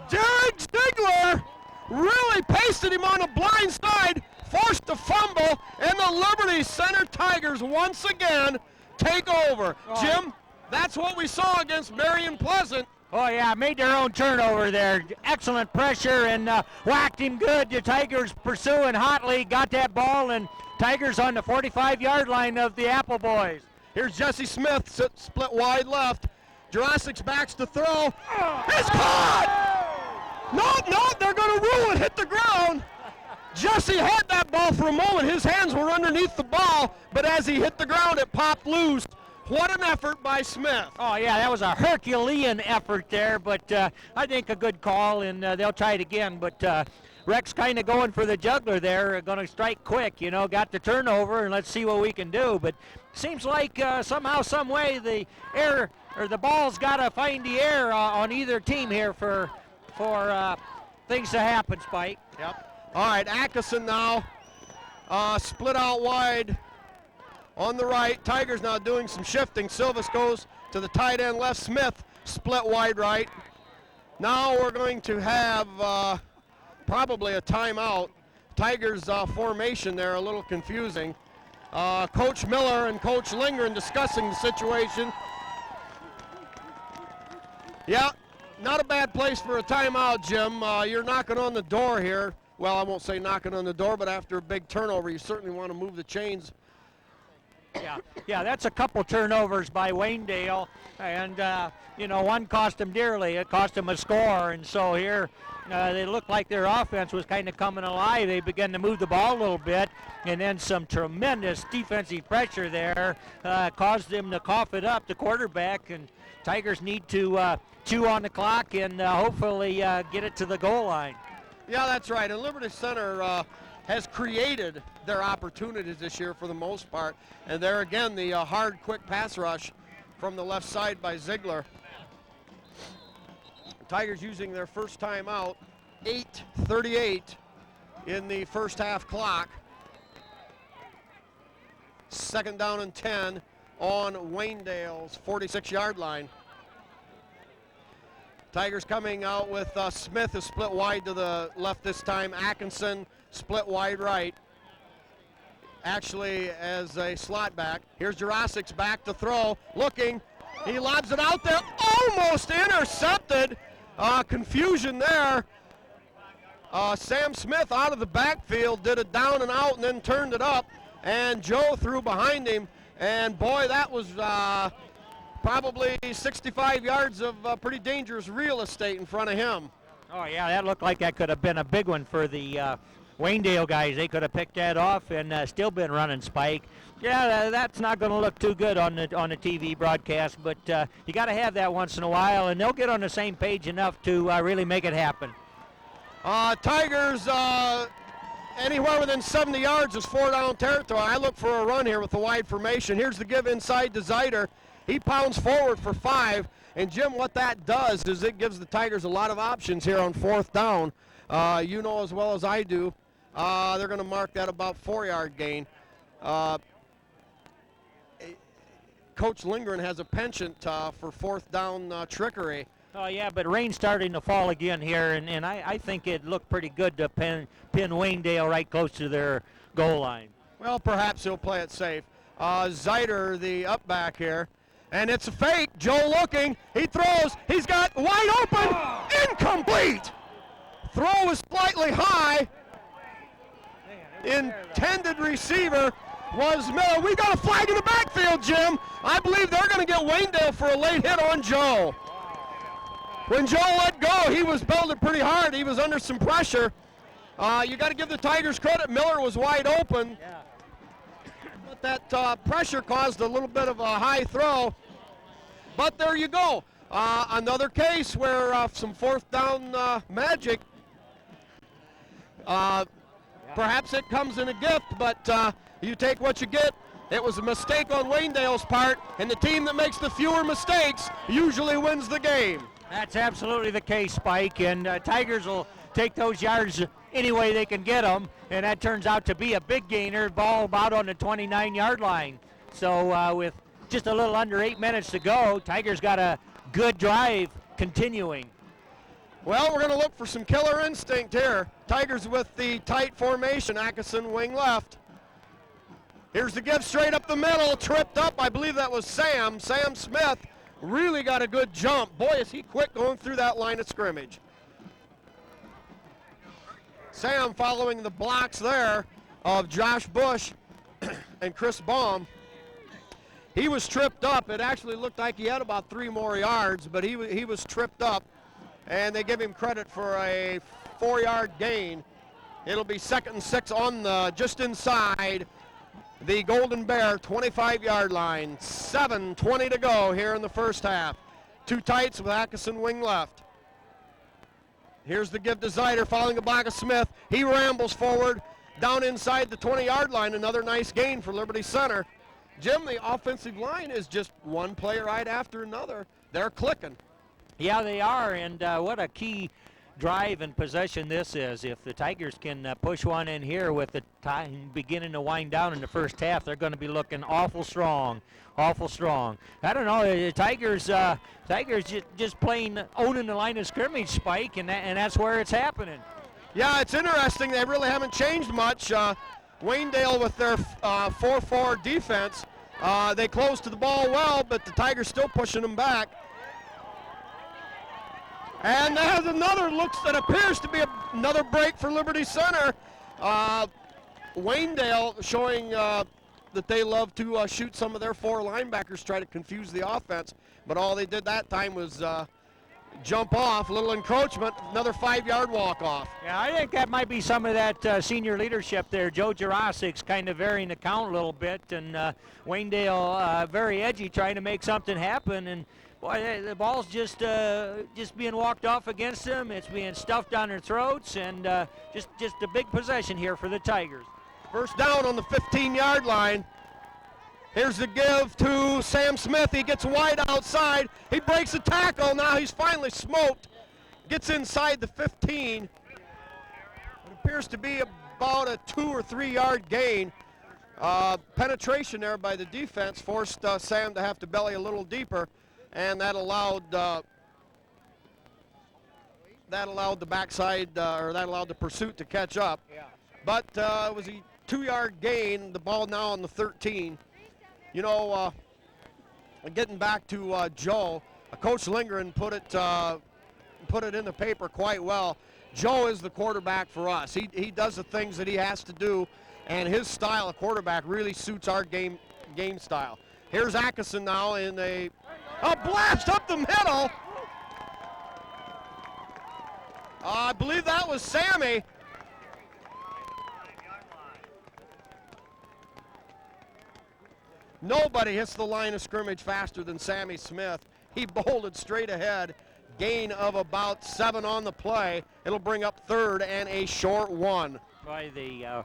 Derek Ziegler really pasted him on the blind side, forced a fumble, and the Liberty Center Tigers once again take over. Oh. Jim, that's what we saw against Marion Pleasant. Oh, yeah, made their own turnover there. Excellent pressure and whacked him good. The Tigers pursuing hotly, got that ball, and Tigers on the 45-yard line of the Apple Boys. Here's Jesse Smith, split wide left. Jurassic's backs to throw. It's caught! No, they're going to rule it, hit the ground. Jesse had that ball for a moment. His hands were underneath the ball, but as he hit the ground, it popped loose. What an effort by Smith. Oh, yeah, that was a Herculean effort there, but I think a good call, and they'll try it again. But Rex kind of going for the juggler there, going to strike quick, got the turnover, and let's see what we can do. But seems like somehow, some way, the air or the ball's got to find the air on either team here for things to happen, Spike. Yep. All right, Atkinson now split out wide on the right. Tigers now doing some shifting. Silvas goes to the tight end left. Smith split wide right. Now we're going to have probably a timeout. Tigers formation there, a little confusing. Coach Miller and Coach Lindgren discussing the situation. Yeah, not a bad place for a timeout, Jim. You're knocking on the door here. Well, I won't say knocking on the door, but after a big turnover, you certainly want to move the chains. Yeah, that's a couple turnovers by Waynedale, and one cost them dearly. It cost them a score, and so here they looked like their offense was kind of coming alive. They began to move the ball a little bit, and then some tremendous defensive pressure there caused them to cough it up, the quarterback, and Tigers need to chew on the clock and hopefully get it to the goal line. Yeah, that's right, and Liberty Center has created their opportunities this year for the most part. And there again, the hard, quick pass rush from the left side by Ziegler. Tigers using their first time out, 8:38 in the first half clock. 2nd down and 10 on Waynedale's 46-yard line. Tigers coming out with Smith is split wide to the left this time. Atkinson split wide right. Actually as a slot back. Here's Jurassic's back to throw. Looking. He lobs it out there. Almost intercepted. Confusion there. Sam Smith out of the backfield did it down and out and then turned it up. And Joe threw behind him. And boy, that was probably 65 yards of pretty dangerous real estate in front of him. Oh, yeah, that looked like that could have been a big one for the Waynedale guys. They could have picked that off and still been running, Spike. Yeah, that's not going to look too good on the TV broadcast, but you got to have that once in a while, and they'll get on the same page enough to really make it happen. Tigers anywhere within 70 yards is 4-down territory. I look for a run here with the wide formation. Here's the give inside to Zeider. He pounds forward for 5. And, Jim, what that does is it gives the Tigers a lot of options here on 4th down. You know as well as I do, they're going to mark that about 4-yard gain. Coach Lindgren has a penchant for 4th down trickery. Oh, yeah, but rain's starting to fall again here, and I think it looked pretty good to pin Waynedale right close to their goal line. Well, perhaps he'll play it safe. Zeider, the up back here. And it's a fake. Joe looking. He throws. He's got wide open. Incomplete. Throw is slightly high. Intended receiver was Miller. We got a flag in the backfield, Jim. I believe they're going to get Waynedale for a late hit on Joe. When Joe let go, he was belted pretty hard. He was under some pressure. You got to give the Tigers credit. Miller was wide open. Yeah. But that pressure caused a little bit of a high throw. But there you go. Another case where some fourth down magic. Perhaps it comes in a gift, but you take what you get. It was a mistake on Waynedale's part, and the team that makes the fewer mistakes usually wins the game. That's absolutely the case, Spike, and Tigers will take those yards any way they can get them, and that turns out to be a big gainer, ball about on the 29-yard line. So with just a little under 8 minutes to go, Tigers got a good drive continuing. Well, we're going to look for some killer instinct here. Tigers with the tight formation, Atkinson wing left. Here's the give straight up the middle, tripped up. I believe that was Sam. Sam Smith really got a good jump. Boy, is he quick going through that line of scrimmage. Sam following the blocks there of Josh Bush and Chris Baum. He was tripped up. It actually looked like he had about 3 more yards, but he was tripped up, and they give him credit for a 4-yard gain. It'll be 2nd and 6 on the just inside the Golden Bear 25-yard line. 7:20 to go here in the first half. 2 tights with Atkinson wing left. Here's the give to Zider following the block of Smith. He rambles forward down inside the 20-yard line. Another nice gain for Liberty Center. Jim, the offensive line is just one play right after another. They're clicking. Yeah, they are, and what a key drive and possession this is. If the Tigers can push one in here with the time beginning to wind down in the first half, they're going to be looking awful strong, awful strong. I don't know, the Tigers just plain owning the line of scrimmage, Spike, and that's where it's happening. Yeah, it's interesting. They really haven't changed much. Waynedale with their 4-4 defense, they close to the ball well, but the Tigers still pushing them back. And that has another looks that appears to be another break for Liberty Center. Waynedale showing that they love to shoot some of their 4 linebackers, try to confuse the offense, but all they did that time was jump off, a little encroachment, another 5-yard walk-off. Yeah, I think that might be some of that senior leadership there. Joe Jurassic's kind of varying the count a little bit, and Waynedale very edgy, trying to make something happen, and boy, the ball's just being walked off against them. It's being stuffed down their throats, and just a big possession here for the Tigers. First down on the 15-yard line. Here's the give to Sam Smith. He gets wide outside. He breaks a tackle. Now he's finally smoked. Gets inside the 15. It appears to be about a 2 or 3 yard gain. Penetration there by the defense forced Sam to have to belly a little deeper, and that allowed the backside, or that allowed the pursuit to catch up. But it was a 2 yard gain. The ball now on the 13. You know, getting back to Joe, Coach Lindgren put it in the paper quite well. Joe is the quarterback for us. He does the things that he has to do, and his style of quarterback really suits our game style. Here's Atkinson now in a blast up the middle. I believe that was Sammy. Nobody hits the line of scrimmage faster than Sammy Smith. He bolted straight ahead. Gain of about 7 on the play. It'll bring up 3rd and a short 1. Boy, the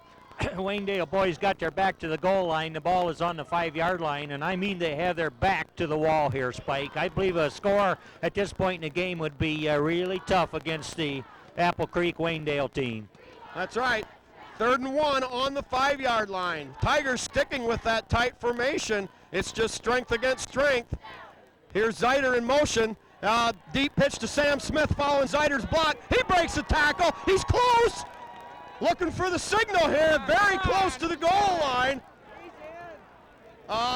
Waynedale boys got their back to the goal line. The ball is on the 5-yard line, and I mean they have their back to the wall here, Spike. I believe a score at this point in the game would be really tough against the Apple Creek Waynedale team. That's right. 3rd and 1 on the 5-yard line. Tigers sticking with that tight formation. It's just strength against strength. Here's Zider in motion. Deep pitch to Sam Smith following Zider's block. He breaks the tackle. He's close. Looking for the signal here. Very close to the goal line.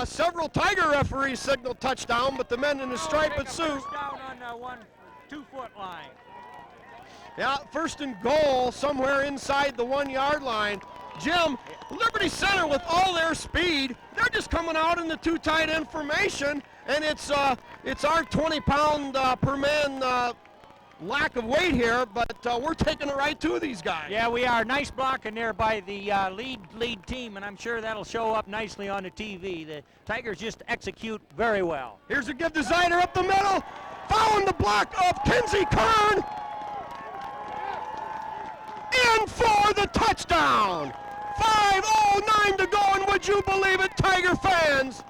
Several Tiger referees signal touchdown, but the men in the striped suit. Down on the 2-foot line. Yeah, 1st and goal somewhere inside the 1-yard line. Jim, Liberty Center with all their speed, they're just coming out in the 2 tight end formation, and it's our 20-pound per man lack of weight here, but we're taking it right to these guys. Yeah, we are. Nice blocking there by the lead team, and I'm sure that'll show up nicely on the TV. The Tigers just execute very well. Here's a give to Zider up the middle. Following the block of Kinsey Kern. In for the touchdown. 5:09 to go, and would you believe it, Tiger fans?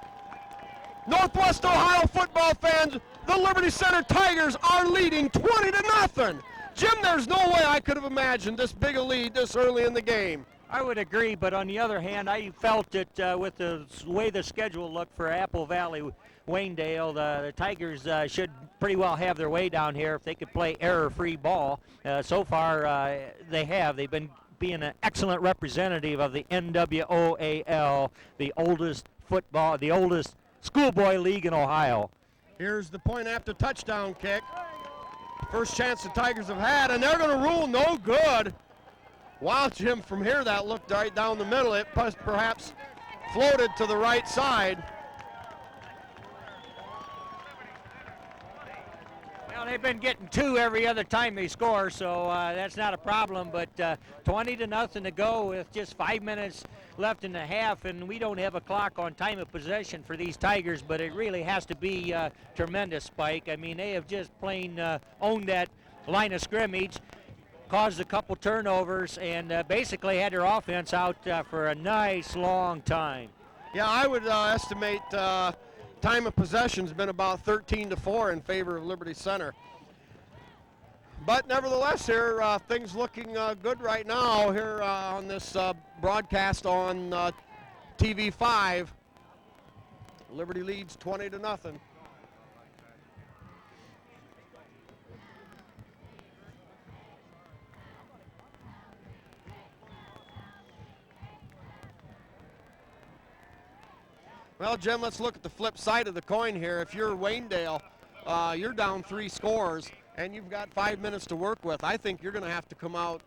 Northwest Ohio football fans, the Liberty Center Tigers are leading 20-0. Jim, there's no way I could have imagined this big a lead this early in the game. I would agree, but on the other hand, I felt that with the way the schedule looked for Apple Valley, Waynedale, the Tigers should pretty well have their way down here if they could play error-free ball. So far, they have. They've been being an excellent representative of the NWOAL, the oldest schoolboy league in Ohio. Here's the point after touchdown kick. First chance the Tigers have had, and they're going to rule no good. Wow, Jim, from here that looked right down the middle. It perhaps floated to the right side. Well, they've been getting 2 every other time they score, so that's not a problem. But 20-0 to go with just 5 minutes left in the half, and we don't have a clock on time of possession for these Tigers, but it really has to be tremendous, Spike. I mean, they have just plain owned that line of scrimmage, caused a couple turnovers, and basically had their offense out for a nice long time. Yeah, I would estimate time of possession's been about 13-4 in favor of Liberty Center. But nevertheless, here things looking good right now here on this broadcast on TV5. Liberty leads 20-0. Well, Jim, let's look at the flip side of the coin here. If you're Waynedale, you're down 3 scores, and you've got 5 minutes to work with. I think you're going to have to come out.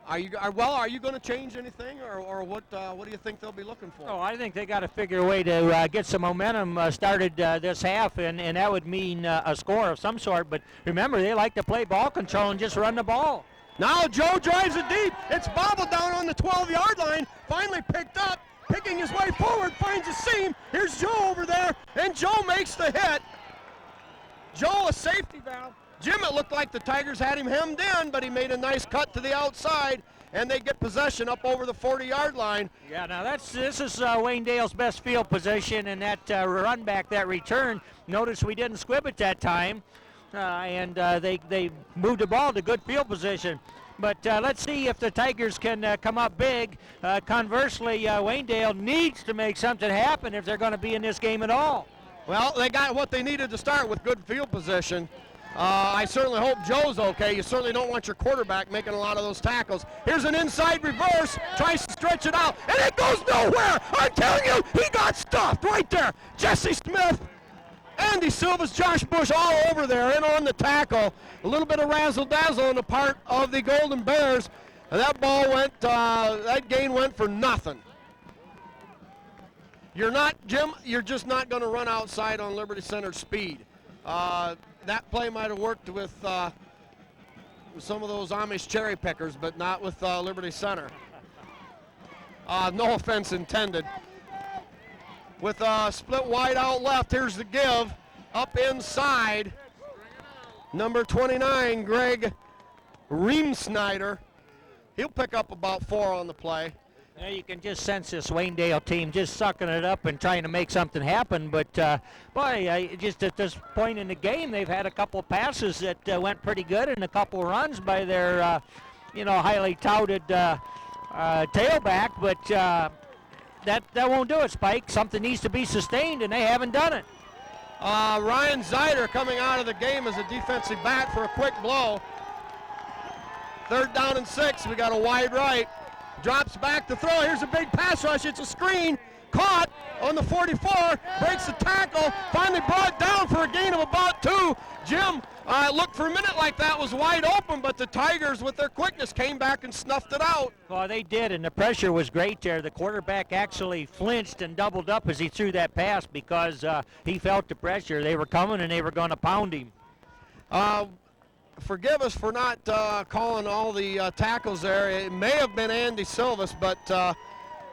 Are you going to change anything, or what do you think they'll be looking for? Oh, I think they got to figure a way to get some momentum started this half, and that would mean a score of some sort. But remember, they like to play ball control and just run the ball. Now Joe drives it deep. It's bobbled down on the 12-yard line. Finally picked up. Picking his way forward, finds a seam. Here's Joe over there, and Joe makes the hit. Joe, a safety valve. Jim, it looked like the Tigers had him hemmed in, but he made a nice cut to the outside, and they get possession up over the 40-yard line. Yeah, now this is Waynedale's best field position, and that run back, that return. Notice we didn't squib it that time, and they moved the ball to good field position. But let's see if the Tigers can come up big. Conversely, Waynedale needs to make something happen if they're going to be in this game at all. Well, they got what they needed to start with, good field position. I certainly hope Joe's okay. You certainly don't want your quarterback making a lot of those tackles. Here's an inside reverse, tries to stretch it out, and it goes nowhere. I'm telling you, he got stuffed right there. Jesse Smith, Andy Silvas, Josh Bush all over there and on the tackle. A little bit of razzle-dazzle on the part of the Golden Bears. And that ball went, that gain went for nothing. You're not, Jim, you're just not going to run outside on Liberty Center speed. That play might have worked with some of those Amish cherry pickers, but not with Liberty Center. No offense intended. With a split wide out left, here's the give. Up inside, number 29, Greg Reemsnyder. He'll pick up about 4 on the play. Yeah, you can just sense this Waynedale team just sucking it up and trying to make something happen. But, boy, just at this point in the game, they've had a couple passes that went pretty good and a couple runs by their, highly touted tailback. But that won't do it, Spike. Something needs to be sustained, and they haven't done it. Ryan Zider coming out of the game as a defensive back for a quick blow. 3rd down and 6. We got a wide right. Drops back to throw. Here's a big pass rush. It's a screen. Caught on the 44. Breaks the tackle. Finally brought down for a gain of about 2. Jim, it looked for a minute like that was wide open, but the Tigers, with their quickness, came back and snuffed it out. Well, they did, and the pressure was great there. The quarterback actually flinched and doubled up as he threw that pass because he felt the pressure. They were coming, and they were going to pound him. forgive us for not calling all the tackles there. It may have been Andy Silvas, but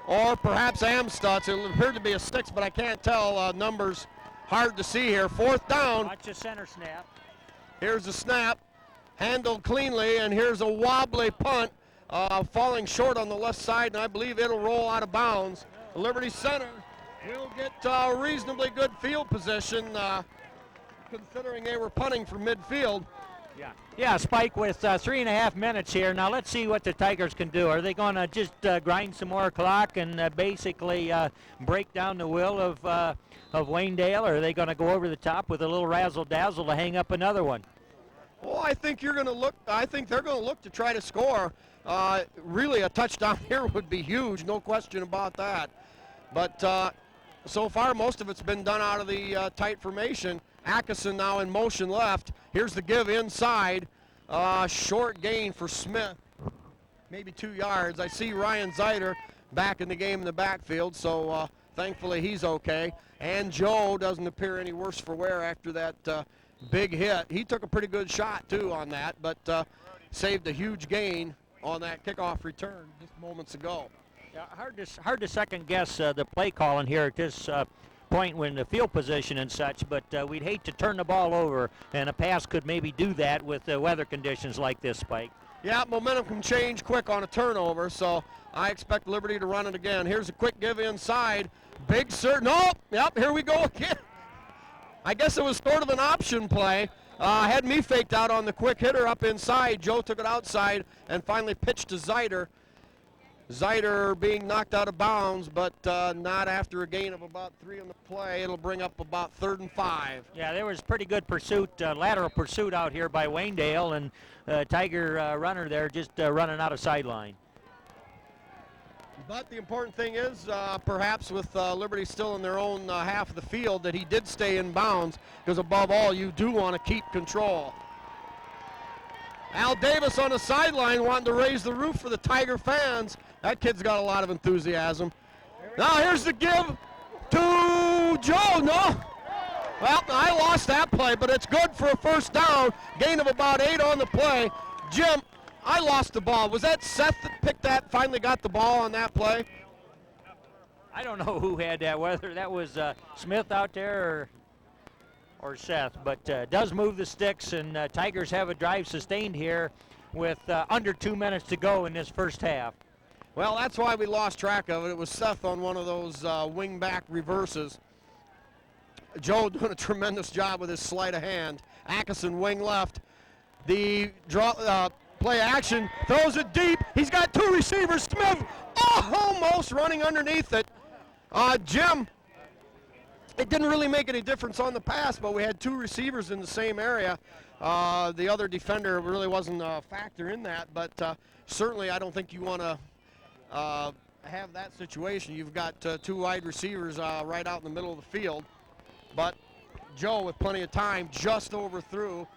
or perhaps Amstutz. It appeared to be a six, but I can't tell. Numbers hard to see here. 4th down. Watch the center snap. Here's the snap, handled cleanly, and here's a wobbly punt, falling short on the left side, and I believe it'll roll out of bounds. Liberty Center will get reasonably good field position, considering they were punting from midfield. Yeah, Spike, with 3.5 minutes here. Now let's see what the Tigers can do. Are they going to just grind some more clock and basically break down the will of Waynedale, or are they going to go over the top with a little razzle-dazzle to hang up another one? Well, I think you're going to look. I think they're going to look to try to score. Really, a touchdown here would be huge, no question about that. But so far, most of it's been done out of the tight formation. Atkinson now in motion left. Here's the give inside. Short gain for Smith, maybe 2 yards. I see Ryan Zeiter back in the game in the backfield, so thankfully he's okay. And Joe doesn't appear any worse for wear after that big hit. He took a pretty good shot too on that, but saved a huge gain on that kickoff return just moments ago. Yeah, hard to second guess the play calling here at this point when the field position and such, but we'd hate to turn the ball over, and a pass could maybe do that with weather conditions like this, Spike. Yeah, momentum can change quick on a turnover, so I expect Liberty to run it again. Here's a quick give inside. Big cert. Nope. Yep, here we go again. I guess it was sort of an option play. Had me faked out on the quick hitter up inside. Joe took it outside and finally pitched to Zeiter. Zeiter being knocked out of bounds, but not after a gain of about 3 on the play. It'll bring up about 3rd and 5. Yeah, there was pretty good pursuit, lateral pursuit out here by Waynedale, and Tiger runner there just running out of sideline. But the important thing is, perhaps with Liberty still in their own half of the field, that he did stay in bounds, because above all, you do want to keep control. Al Davis on the sideline wanting to raise the roof for the Tiger fans. That kid's got a lot of enthusiasm. Now here's the give to Joe. No. Well, I lost that play, but it's good for a 1st down. Gain of about 8 on the play. Jim, I lost the ball. Was that Seth that picked that, finally got the ball on that play? I don't know who had that, whether that was Smith out there or Seth, but does move the sticks, and Tigers have a drive sustained here with under 2 minutes to go in this first half. Well, that's why we lost track of it. It was Seth on one of those wing-back reverses. Joe doing a tremendous job with his sleight of hand. Atkinson wing left. The draw, play action, throws it deep. He's got 2 receivers. Smith almost running underneath it. Jim, it didn't really make any difference on the pass, but we had 2 receivers in the same area. The other defender really wasn't a factor in that, but certainly I don't think you want to have that situation. You've got 2 wide receivers right out in the middle of the field. But Joe, with plenty of time, just overthrew.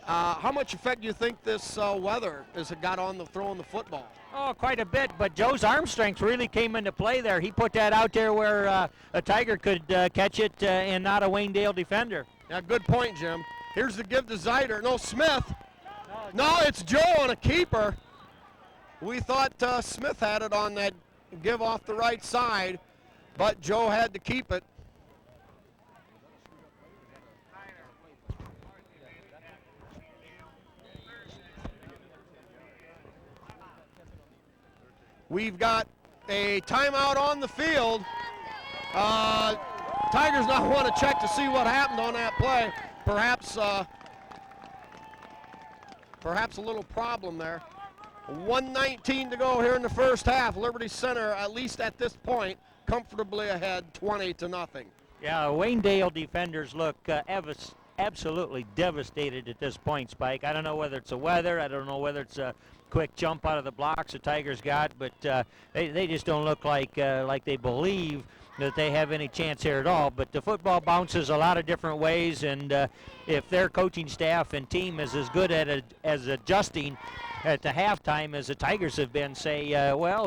How much effect do you think this weather has got on the throwing the football? Oh, quite a bit, but Joe's arm strength really came into play there. He put that out there where a Tiger could catch it and not a Waynedale defender. Yeah, good point, Jim. Here's the give to Zeiter. No, Smith. No, it's Joe on a keeper. We thought Smith had it on that give off the right side, but Joe had to keep it. We've got a timeout on the field. Tigers now want to check to see what happened on that play. Perhaps a little problem there. 1:19 to go here in the first half. Liberty Center, at least at this point, comfortably ahead 20-0. Yeah, Waynedale defenders look absolutely devastated at this point, Spike. I don't know whether it's the weather. I don't know whether it's a quick jump out of the blocks the Tigers got, but they just don't look like they believe that they have any chance here at all. But the football bounces a lot of different ways, and if their coaching staff and team is as good at as adjusting at the halftime as the Tigers have been, say,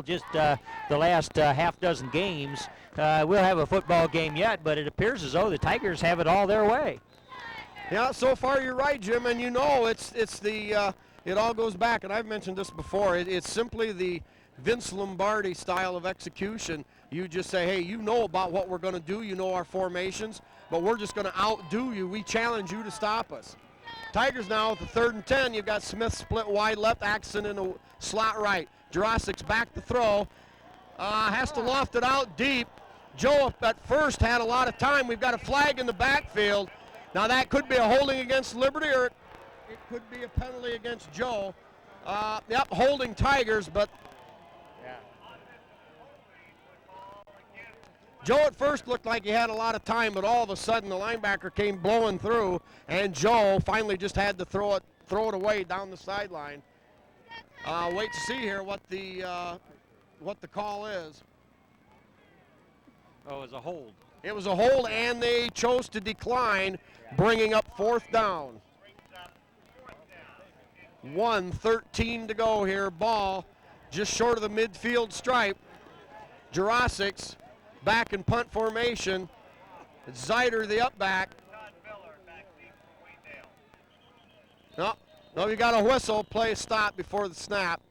just the last half dozen games, we'll have a football game yet, but it appears as though the Tigers have it all their way. Yeah, so far you're right, Jim, and you know it's the it all goes back, and I've mentioned this before. It's simply the Vince Lombardi style of execution. You just say, hey, you know about what we're going to do, you know our formations, but we're just going to outdo you. We challenge you to stop us. Tigers now with the 3rd and 10. You've got Smith split wide left, Axon in the slot right. Jurassic's back to throw. Has to loft it out deep. Joe at first had a lot of time. We've got a flag in the backfield. Now that could be a holding against Liberty, or it could be a penalty against Joe. Yep, holding Tigers, but Joe at first looked like he had a lot of time, but all of a sudden the linebacker came blowing through, and Joe finally just had to throw it away down the sideline. Wait to see here what the call is. Oh, it was a hold. It was a hold, and they chose to decline, bringing up 4th down. 1:13 to go here. Ball just short of the midfield stripe. Jurassics back in punt formation. It's Zider, the up back. No, you got a whistle. Play stop before the snap.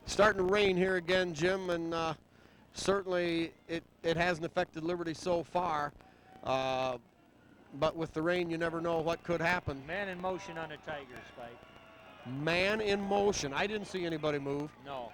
Starting to rain here again, Jim, and certainly it hasn't affected Liberty so far. But with the rain, you never know what could happen. Man in motion on the Tigers, Spike. Man in motion. I didn't see anybody move. No,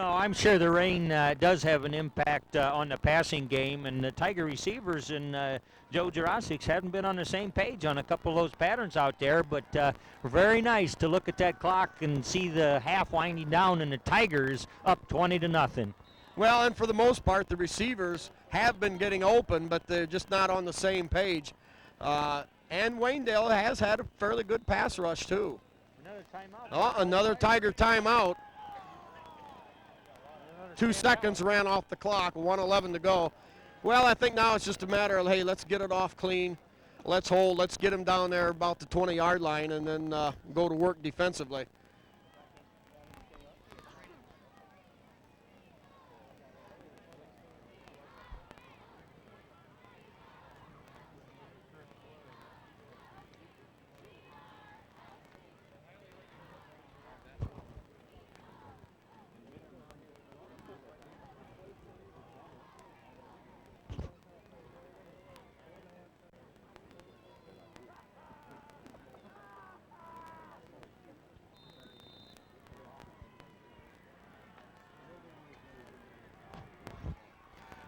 I'm sure the rain does have an impact on the passing game, and the Tiger receivers and Joe Jurassics haven't been on the same page on a couple of those patterns out there, but very nice to look at that clock and see the half winding down and the Tigers up 20-0. Well, and for the most part, the receivers have been getting open, but they're just not on the same page. And Waynedale has had a fairly good pass rush, too. Another timeout. Oh, another Tiger timeout. 2 seconds ran off the clock, 1:11 to go. Well, I think now it's just a matter of, hey, let's get it off clean. Let's hold. Let's get him down there about the 20-yard line and then go to work defensively.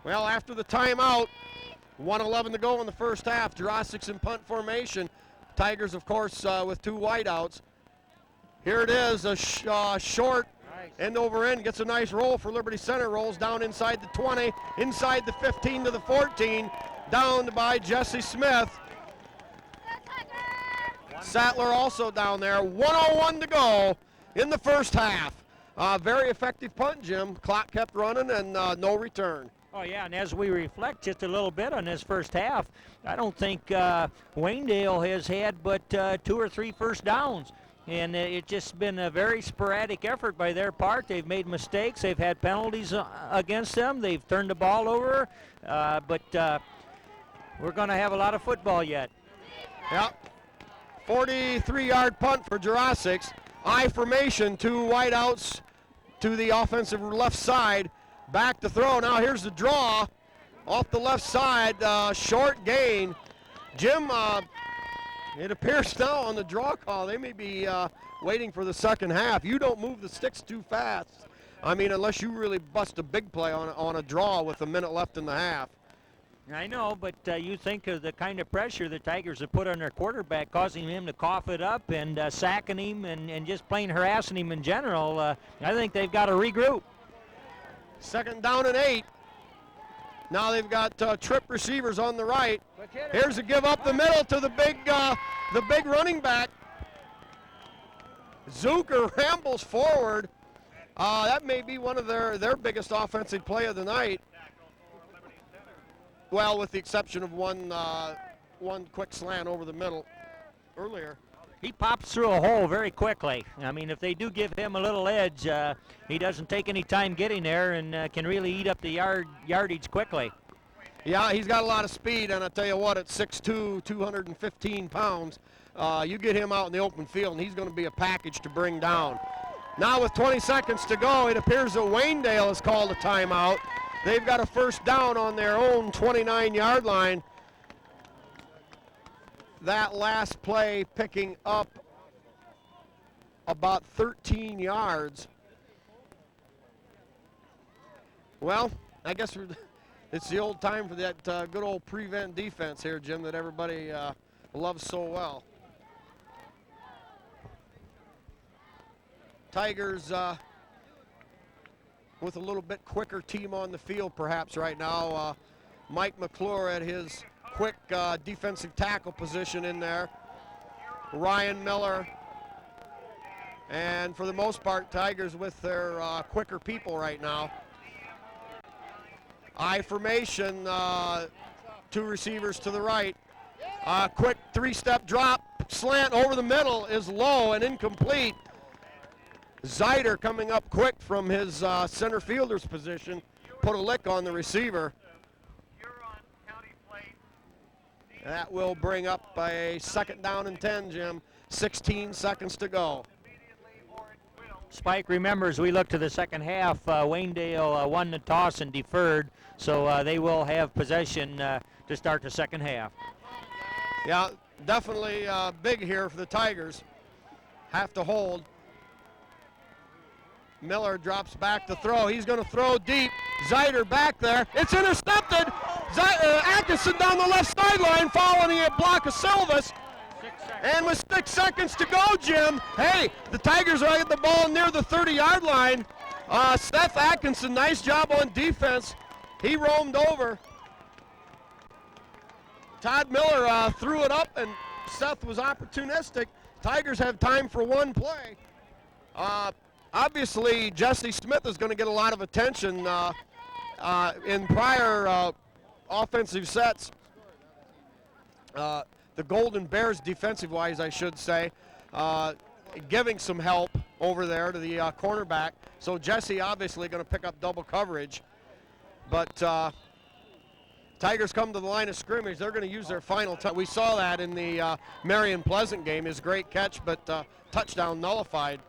Well, after the timeout, 1:11 to go in the first half. Jurassics in punt formation. Tigers, of course, with 2 wideouts. Here it is, a short end over end. Gets a nice roll for Liberty Center. Rolls down inside the 20, inside the 15 to the 14. Down by Jesse Smith. Sattler also down there. 1:01 to go in the first half. Very effective punt, Jim. Clock kept running and no return. Oh, yeah, and as we reflect just a little bit on this first half, I don't think Waynedale has had but 2 or 3 first downs. And it's just been a very sporadic effort by their part. They've made mistakes. They've had penalties against them. They've turned the ball over. But we're going to have a lot of football yet. Yep. 43-yard punt for Jurassics. I formation, 2 wideouts to the offensive left side. Back to throw. Now here's the draw off the left side. Short gain. Jim, it appears now on the draw call they may be waiting for the second half. You don't move the sticks too fast. I mean, unless you really bust a big play on a draw with a minute left in the half. I know, but you think of the kind of pressure the Tigers have put on their quarterback, causing him to cough it up and sacking him and just plain harassing him in general. I think they've got to regroup. 2nd down and 8. Now they've got trip receivers on the right. Here's a give up the middle to the big running back. Zucker rambles forward. That may be one of their biggest offensive play of the night. Well, with the exception of one quick slant over the middle earlier. He pops through a hole very quickly. I mean, if they do give him a little edge, he doesn't take any time getting there and can really eat up the yardage quickly. Yeah, he's got a lot of speed, and I tell you what, at 6'2", 215 pounds, you get him out in the open field, and he's going to be a package to bring down. Now with 20 seconds to go, it appears that Waynedale has called a timeout. They've got a first down on their own 29-yard line. That last play picking up about 13 yards. Well, I guess it's the old time for that good old prevent defense here, Jim, that everybody loves so well. Tigers with a little bit quicker team on the field perhaps right now. Mike McClure at his quick defensive tackle position in there. Ryan Miller. And for the most part, Tigers with their quicker people right now. I formation, two receivers to the right. Quick three-step drop, slant over the middle is low and incomplete. Zyder coming up quick from his center fielder's position, put a lick on the receiver. That will bring up a 2nd down and 10, Jim. 16 seconds to go. Spike remembers we look to the second half. Waynedale won the toss and deferred, so they will have possession to start the second half. Yeah, definitely big here for the Tigers. Have to hold. Miller drops back to throw. He's going to throw deep. Zyder back there. It's intercepted. Atkinson down the left sideline following a block of Silvas. And with 6 seconds to go, Jim, hey, the Tigers are at the ball near the 30-yard line. Seth Atkinson, nice job on defense. He roamed over. Todd Miller threw it up, and Seth was opportunistic. Tigers have time for one play. Obviously, Jesse Smith is going to get a lot of attention in prior offensive sets. The Golden Bears, defensive-wise, I should say, giving some help over there to the cornerback. So Jesse obviously going to pick up double coverage. But Tigers come to the line of scrimmage. They're going to use their final time. We saw that in the Marion Pleasant game. His great catch, but touchdown nullified.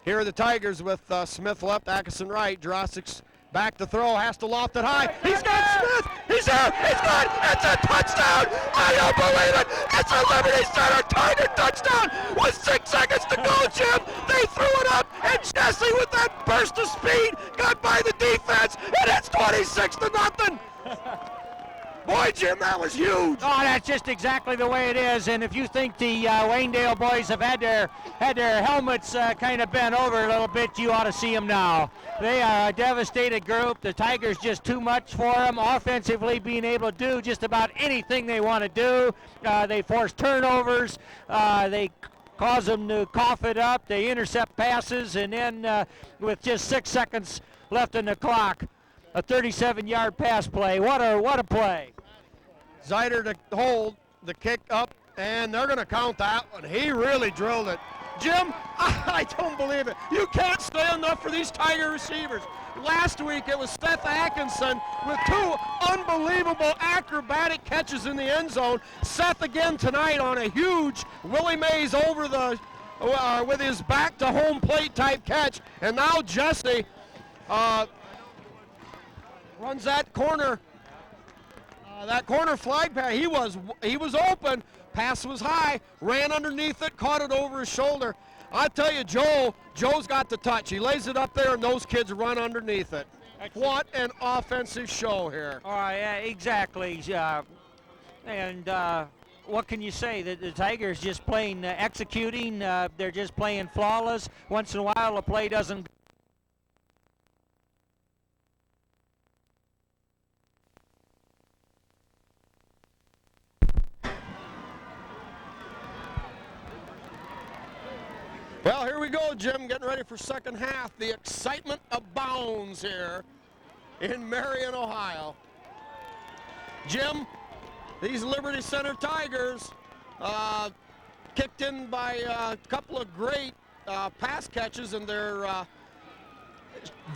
Here are the Tigers with Smith left, Atkinson right. Jurasic's back to throw, has to loft it high. He's got Smith. He's there. He's good. It's a touchdown. I don't believe it. It's a Liberty Center Tiger touchdown with 6 seconds to go, Jim. They threw it up, and Jesse with that burst of speed got by the defense, and it's 26-0. Boy, Jim, that was huge. Oh, that's just exactly the way it is. And if you think the Waynedale boys have had their helmets kind of bent over a little bit, you ought to see them now. They are a devastated group. The Tigers just too much for them. Offensively, being able to do just about anything they want to do. They force turnovers. They cause them to cough it up. They intercept passes, and then with just 6 seconds left in the clock, a 37-yard pass play. What a play. Zyder to hold, the kick up, and they're going to count that one. He really drilled it. Jim, I don't believe it. You can't say enough for these Tiger receivers. Last week it was Seth Atkinson with 2 unbelievable acrobatic catches in the end zone. Seth again tonight on a huge Willie Mays over the with his back to home plate type catch. And now Jesse runs that corner flag pass. He was open. Pass was high. Ran underneath it. Caught it over his shoulder. I tell you, Joe's got the touch. He lays it up there, and those kids run underneath it. What an offensive show here. Oh, yeah, exactly. And what can you say? The Tigers just playing, executing. They're just playing flawless. Once in a while, a play doesn't. Well, here we go, Jim, getting ready for second half. The excitement abounds here in Marion, Ohio. Jim, these Liberty Center Tigers kicked in by a couple of great pass catches, and they're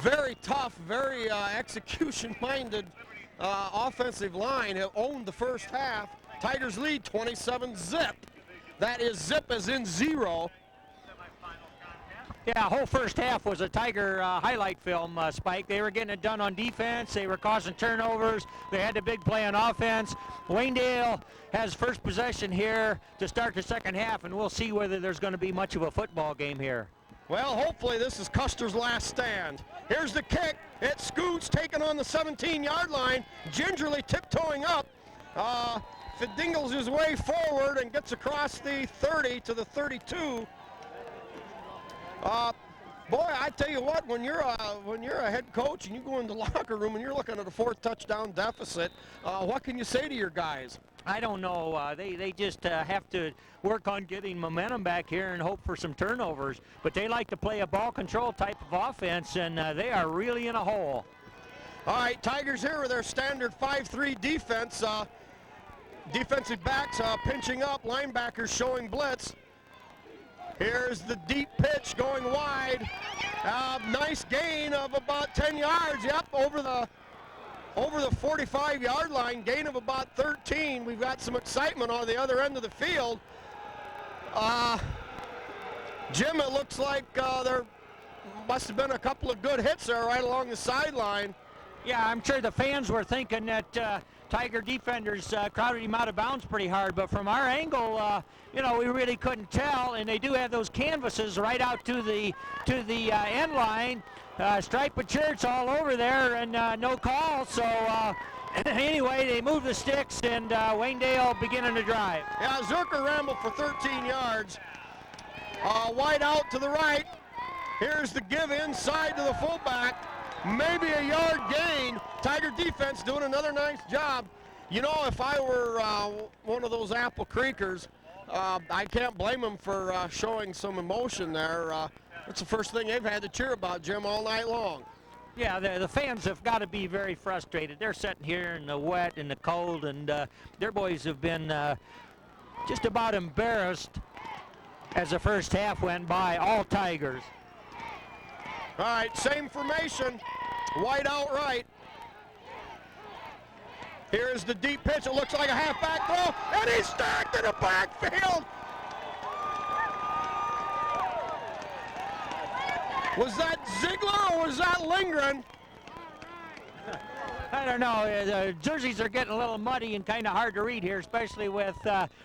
very tough, very execution-minded offensive line have owned the first half. Tigers lead 27-zip. That is zip as in 0. Yeah, whole first half was a Tiger highlight film, Spike. They were getting it done on defense. They were causing turnovers. They had the big play on offense. Waynedale has first possession here to start the second half, and we'll see whether there's going to be much of a football game here. Well, hopefully this is Custer's last stand. Here's the kick. It scoots, taken on the 17-yard line, gingerly tiptoeing up. Fidingles his way forward and gets across the 30 to the 32. Boy, I tell you what, when you're a head coach and you go in the locker room and you're looking at a 4th touchdown deficit, what can you say to your guys? I don't know. They just have to work on getting momentum back here and hope for some turnovers. But they like to play a ball control type of offense, and they are really in a hole. All right, Tigers here with their standard 5-3 defense. Defensive backs pinching up, linebackers showing blitz. Here's the deep pitch going wide. Nice gain of about 10 yards. Yep, over the 45-yard line, gain of about 13. We've got some excitement on the other end of the field. Jim, it looks like there must have been a couple of good hits there right along the sideline. Yeah, I'm sure the fans were thinking that Tiger defenders crowded him out of bounds pretty hard, but from our angle, we really couldn't tell. And they do have those canvases right out to the end line. Stripe of shirts all over there, and no call. So anyway, they move the sticks, and Waynedale beginning to drive. Yeah, Zerker rambled for 13 yards. Wide out to the right. Here's the give inside to the fullback. Maybe a yard gain. Tiger defense doing another nice job. You know, if I were one of those Apple Creekers, I can't blame them for showing some emotion there. That's the first thing they've had to cheer about, Jim, all night long. Yeah, the fans have got to be very frustrated. They're sitting here in the wet and the cold, and their boys have been just about embarrassed as the first half went by, all Tigers. All right, same formation, wide out right. Here's the deep pitch. It looks like a halfback throw, and he's stacked in the backfield. Was that Ziegler or was that Lindgren? I don't know. The jerseys are getting a little muddy and kind of hard to read here, especially with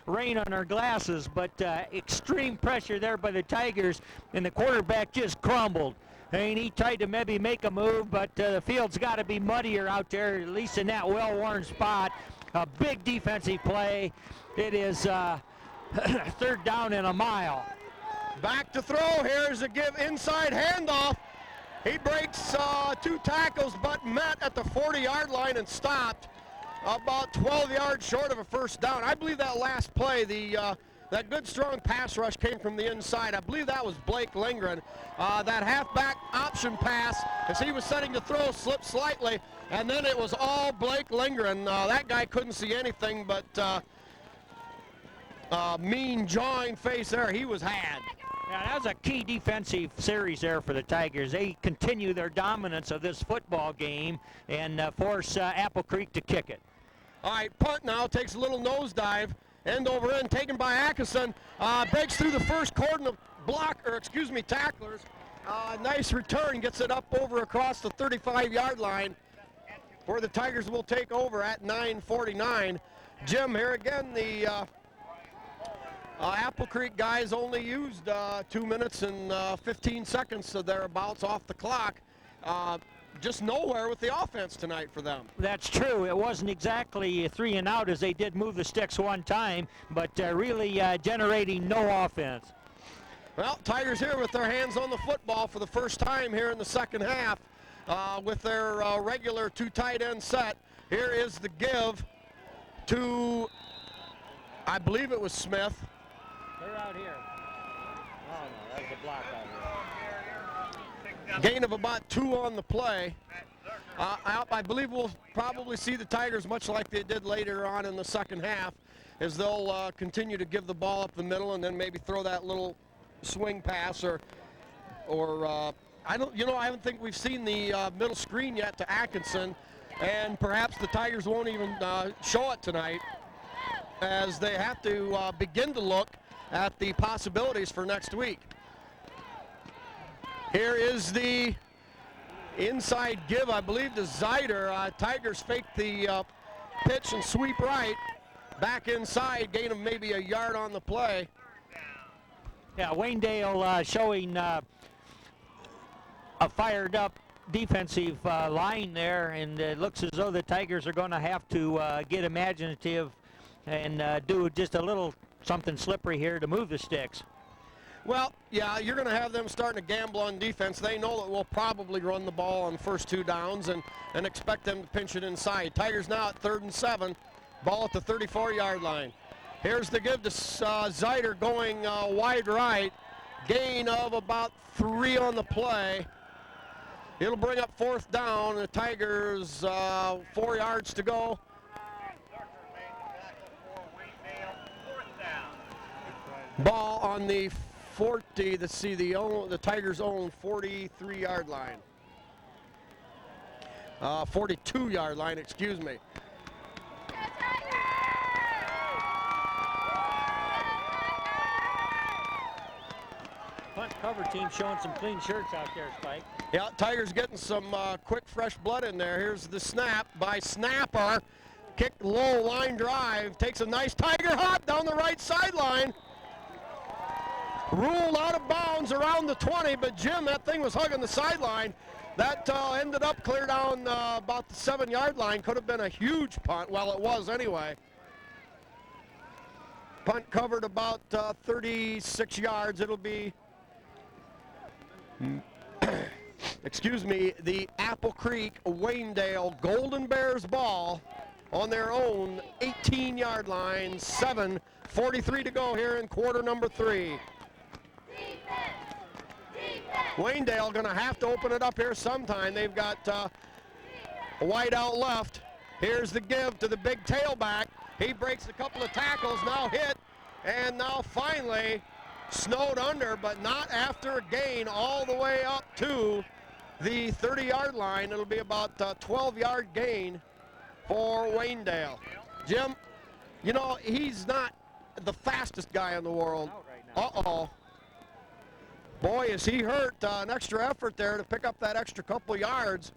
rain on our glasses. But extreme pressure there by the Tigers, and the quarterback just crumbled. I mean, he tried to maybe make a move, but the field's got to be muddier out there, at least in that well-worn spot. A big defensive play. It is 3rd down and a mile. Back to throw. Here's a give inside handoff. He breaks 2 tackles, but met at the 40-yard line and stopped about 12 yards short of a first down. I believe that last play, that good strong pass rush came from the inside. I believe that was Blake Lindgren. That halfback option pass, as he was setting to throw, slipped slightly, and then it was all Blake Lindgren. That guy couldn't see anything but mean jawing face there. He was had. Yeah, that was a key defensive series there for the Tigers. They continue their dominance of this football game and force Apple Creek to kick it. All right, punt now, takes a little nosedive, end over end, taken by Atkinson, breaks through the first cordon of tacklers. Nice return, gets it up over across the 35-yard line, where the Tigers will take over at 9:49. Jim, here again, the Apple Creek guys only used 2 minutes and 15 seconds or thereabouts off the clock. Just nowhere with the offense tonight for them. That's true. It wasn't exactly 3 and out, as they did move the sticks one time, but really generating no offense. Well, Tigers here with their hands on the football for the first time here in the second half with their regular 2 tight end set. Here is the give to, I believe it was Smith. They're out here. Oh, no, that was a block out here. Gain of about 2 on the play. I believe we'll probably see the Tigers, much like they did later on in the second half, as they'll continue to give the ball up the middle and then maybe throw that little swing pass or I don't think we've seen the middle screen yet to Atkinson. and perhaps the Tigers won't even show it tonight, as they have to begin to look at the possibilities for next week. Here is the inside give, I believe, to Zeider. Tigers fake the pitch and sweep right. Back inside, gain of maybe a yard on the play. Yeah, Waynedale showing a fired up defensive line there, and it looks as though the Tigers are going to have to get imaginative and do just a little something slippery here to move the sticks. Well, yeah, you're going to have them starting to gamble on defense. They know that we'll probably run the ball on first 2 downs and expect them to pinch it inside. Tigers now at 3rd and 7, ball at the 34-yard line. Here's the give to Zeider going wide right, gain of about 3 on the play. It'll bring up 4th down. The Tigers 4 yards to go. Ball on the 40, let's see, the Tigers' own 43-yard line. 42-yard line, excuse me. Punt cover team showing some clean shirts out there, Spike. Yeah, Tigers getting some quick, fresh blood in there. Here's the snap by Snapper. Kick low, line drive. Takes a nice Tiger hop down the right sideline. Ruled out of bounds around the 20, but Jim, that thing was hugging the sideline. That ended up clear down about the 7-yard line. Could have been a huge punt. Well, it was anyway. Punt covered about 36 yards. It'll be, excuse me, the Apple Creek Waynedale Golden Bears ball on their own 18-yard line. 7:43 to go here in quarter number 3. Waynedale going to have to open it up here sometime. They've got a wide out left. Here's the give to the big tailback. He breaks a couple of tackles, now hit, and now finally snowed under, but not after a gain all the way up to the 30-yard line. It'll be about a 12-yard gain for Waynedale. Jim, you know, he's not the fastest guy in the world. Uh-oh. Boy, is he hurt. An extra effort there to pick up that extra couple yards.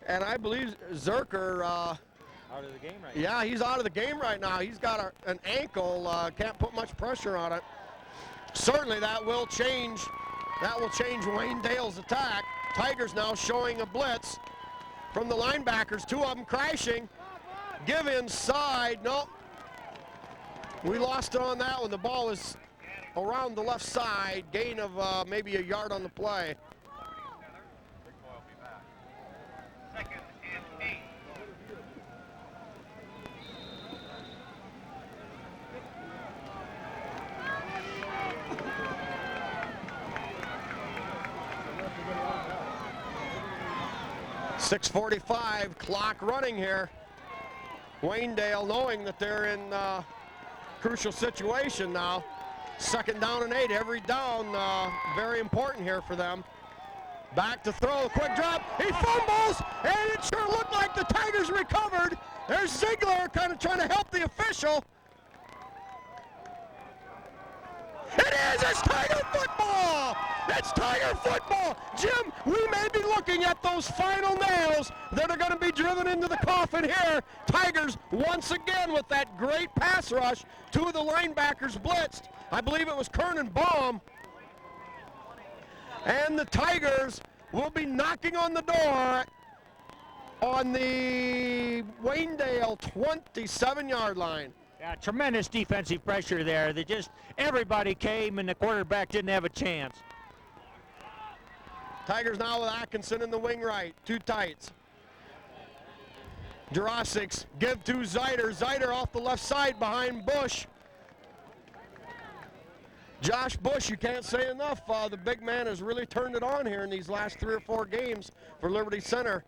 And I believe Zerker, out of the game right now. yeah, he's out of the game right now. He's got an ankle, can't put much pressure on it. Certainly that will change Waynedale's attack. Tigers now showing a blitz from the linebackers, 2 of them crashing. Give inside, no. We lost it on that one. The ball is around the left side, gain of maybe a yard on the play. Second and 8. .6:45, clock running here. Waynedale knowing that they're in crucial situation now. 2nd down and 8, every down very important here for them. Back to throw, quick drop, he fumbles, and it sure looked like the Tigers recovered. There's Ziegler kind of trying to help the official. It is, it's Tiger football! It's Tiger football! Jim, we may be looking at those final nails that are going to be driven into the coffin here. Tigers once again with that great pass rush. 2 of the linebackers blitzed. I believe it was Kernan Baum. And the Tigers will be knocking on the door on the Waynedale 27-yard line. Yeah, tremendous defensive pressure there. Everybody came and the quarterback didn't have a chance. Tigers now with Atkinson in the wing right, 2 tights. Jurasics give to Zeider. Zeider off the left side behind Bush. Josh Bush, you can't say enough. The big man has really turned it on here in these last 3 or 4 games for Liberty Center.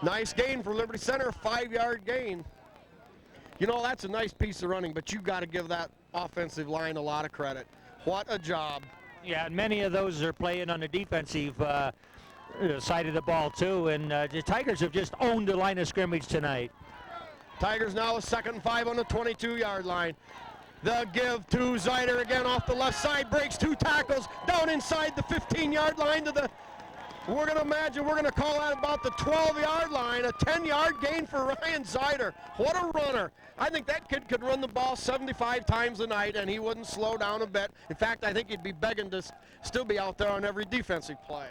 Nice gain for Liberty Center, 5-yard gain. You know, that's a nice piece of running, but you've got to give that offensive line a lot of credit. What a job. Yeah, and many of those are playing on the defensive side of the ball too, and the Tigers have just owned the line of scrimmage tonight. Tigers now a 2nd and 5 on the 22-yard line. The give to Zeider again off the left side, breaks 2 tackles down inside the 15-yard line to the, we're going to call that about the 12-yard line, a 10-yard gain for Ryan Zeider. What a runner. I think that kid could run the ball 75 times a night and he wouldn't slow down a bit. In fact, I think he'd be begging to still be out there on every defensive play.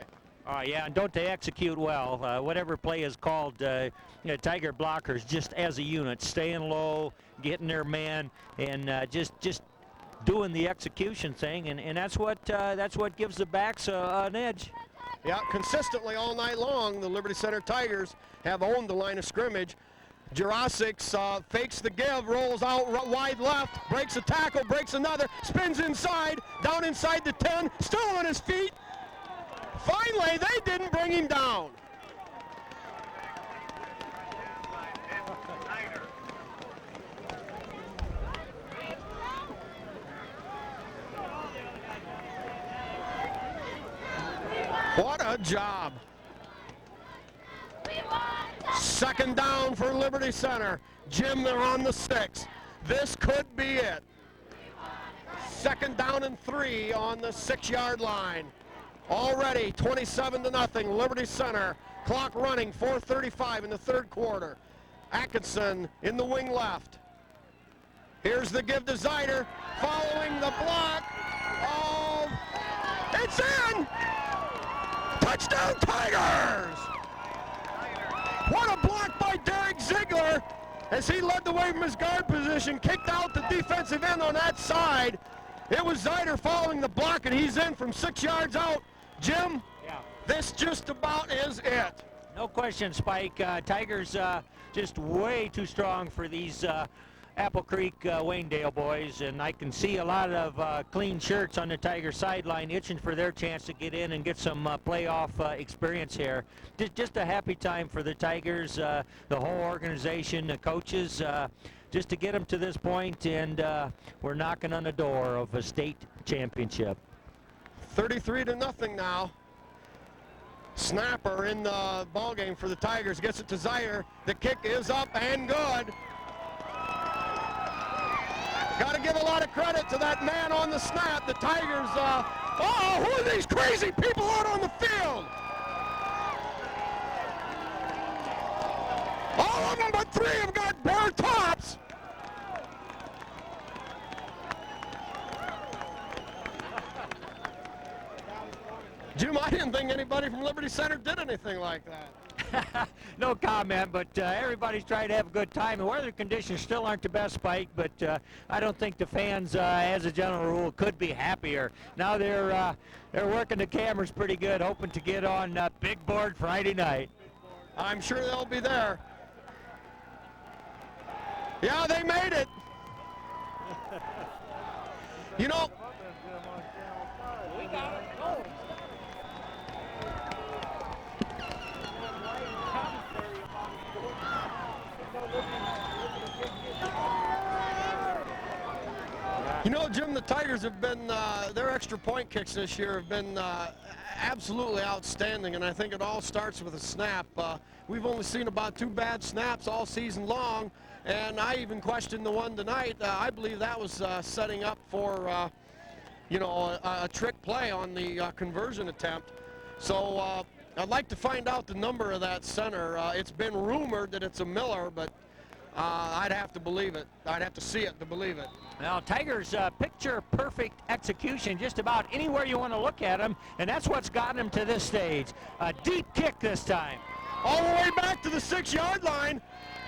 Yeah, and don't they execute well? Whatever play is called, Tiger blockers just as a unit, staying low, getting their man, and just doing the execution thing, and that's what gives the backs an edge. Yeah, consistently all night long, the Liberty Center Tigers have owned the line of scrimmage. Jurasics fakes the give, rolls out wide left, breaks a tackle, breaks another, spins inside, down inside the 10, still on his feet. Finally, they didn't bring him down. What a job. 2nd down for Liberty Center. Jim, they're on the 6. This could be it. 2nd down and 3 on the 6-yard line. Already 27-0, Liberty Center. Clock running, 4:35 in the 3rd quarter. Atkinson in the wing left. Here's the give to Zeider, following the block. Oh, it's in! Touchdown Tigers! What a block by Derek Ziegler as he led the way from his guard position, kicked out the defensive end on that side. It was Zeider following the block, and he's in from 6 yards out. Jim, this just about is it. No question, Spike. Tigers just way too strong for these Apple Creek Waynedale boys, and I can see a lot of clean shirts on the Tiger sideline itching for their chance to get in and get some playoff experience here. Just a happy time for the Tigers, the whole organization, the coaches, just to get them to this point, and we're knocking on the door of a state championship. 33-0 now. Snapper in the ball game for the Tigers, gets it to Zeider. The kick is up and good. Got to give a lot of credit to that man on the snap. The Tigers, who are these crazy people out on the field? All of them but 3 have got bare tops. Jim, I didn't think anybody from Liberty Center did anything like that. No comment, but everybody's trying to have a good time. The weather conditions still aren't the best, Spike, but I don't think the fans, as a general rule, could be happier. Now they're working the cameras pretty good, hoping to get on big board Friday night. I'm sure they'll be there. Yeah, they made it. You know, we got it. Oh. You know, Jim, the Tigers have been, their extra point kicks this year have been absolutely outstanding, and I think it all starts with a snap. We've only seen about 2 bad snaps all season long, and I even questioned the one tonight. I believe that was setting up for, you know, a trick play on the conversion attempt. So I'd like to find out the number of that center. It's been rumored that it's a Miller, but I'd have to believe it. I'd have to see it to believe it. Now, Tigers picture-perfect execution just about anywhere you want to look at them, and that's what's gotten them to this stage. A deep kick this time. All the way back to the 6-yard line.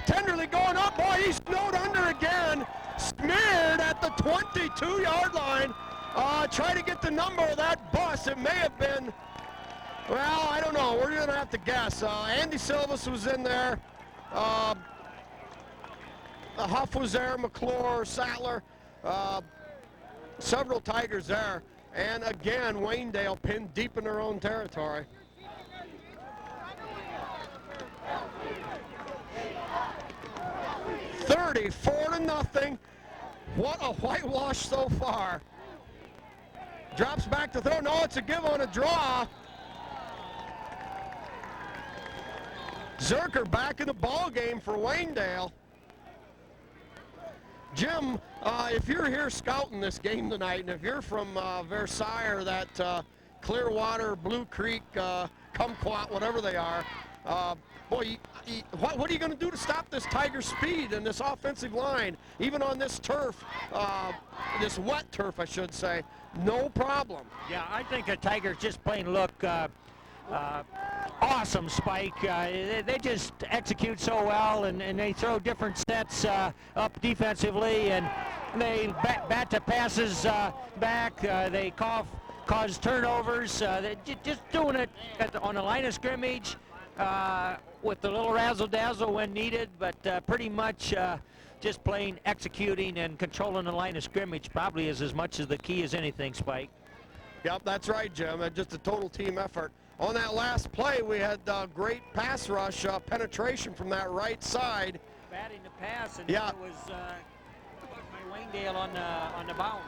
Tenderly going up. Boy, he's snowed under again. Smeared at the 22-yard line. Try to get the number of that bus. It may have been, well, I don't know. We're going to have to guess. Andy Silvas was in there. Huff was there, McClure, Sattler, several Tigers there. And again, Waynedale pinned deep in their own territory. $34-0. What a whitewash so far. Drops back to throw. No, it's a give on a draw. Zerker back in the ball game for Waynedale. Jim, if you're here scouting this game tonight, and if you're from Versailles or that Clearwater, Blue Creek, Kumquat, whatever they are, boy, what are you going to do to stop this Tiger speed and this offensive line, even on this turf, this wet turf, I should say? No problem. Yeah, I think the Tigers just plain look awesome, Spike. They just execute so well, and they throw different sets up defensively, and they bat to passes back. They cause turnovers. They're just doing it on the line of scrimmage with a little razzle-dazzle when needed, but pretty much just plain executing and controlling the line of scrimmage probably is as much as the key as anything, Spike. Yep, that's right, Jim. Just a total team effort. On that last play, we had great pass rush penetration from that right side. Batting the pass, and yeah, it was by Waynedale on the bounce.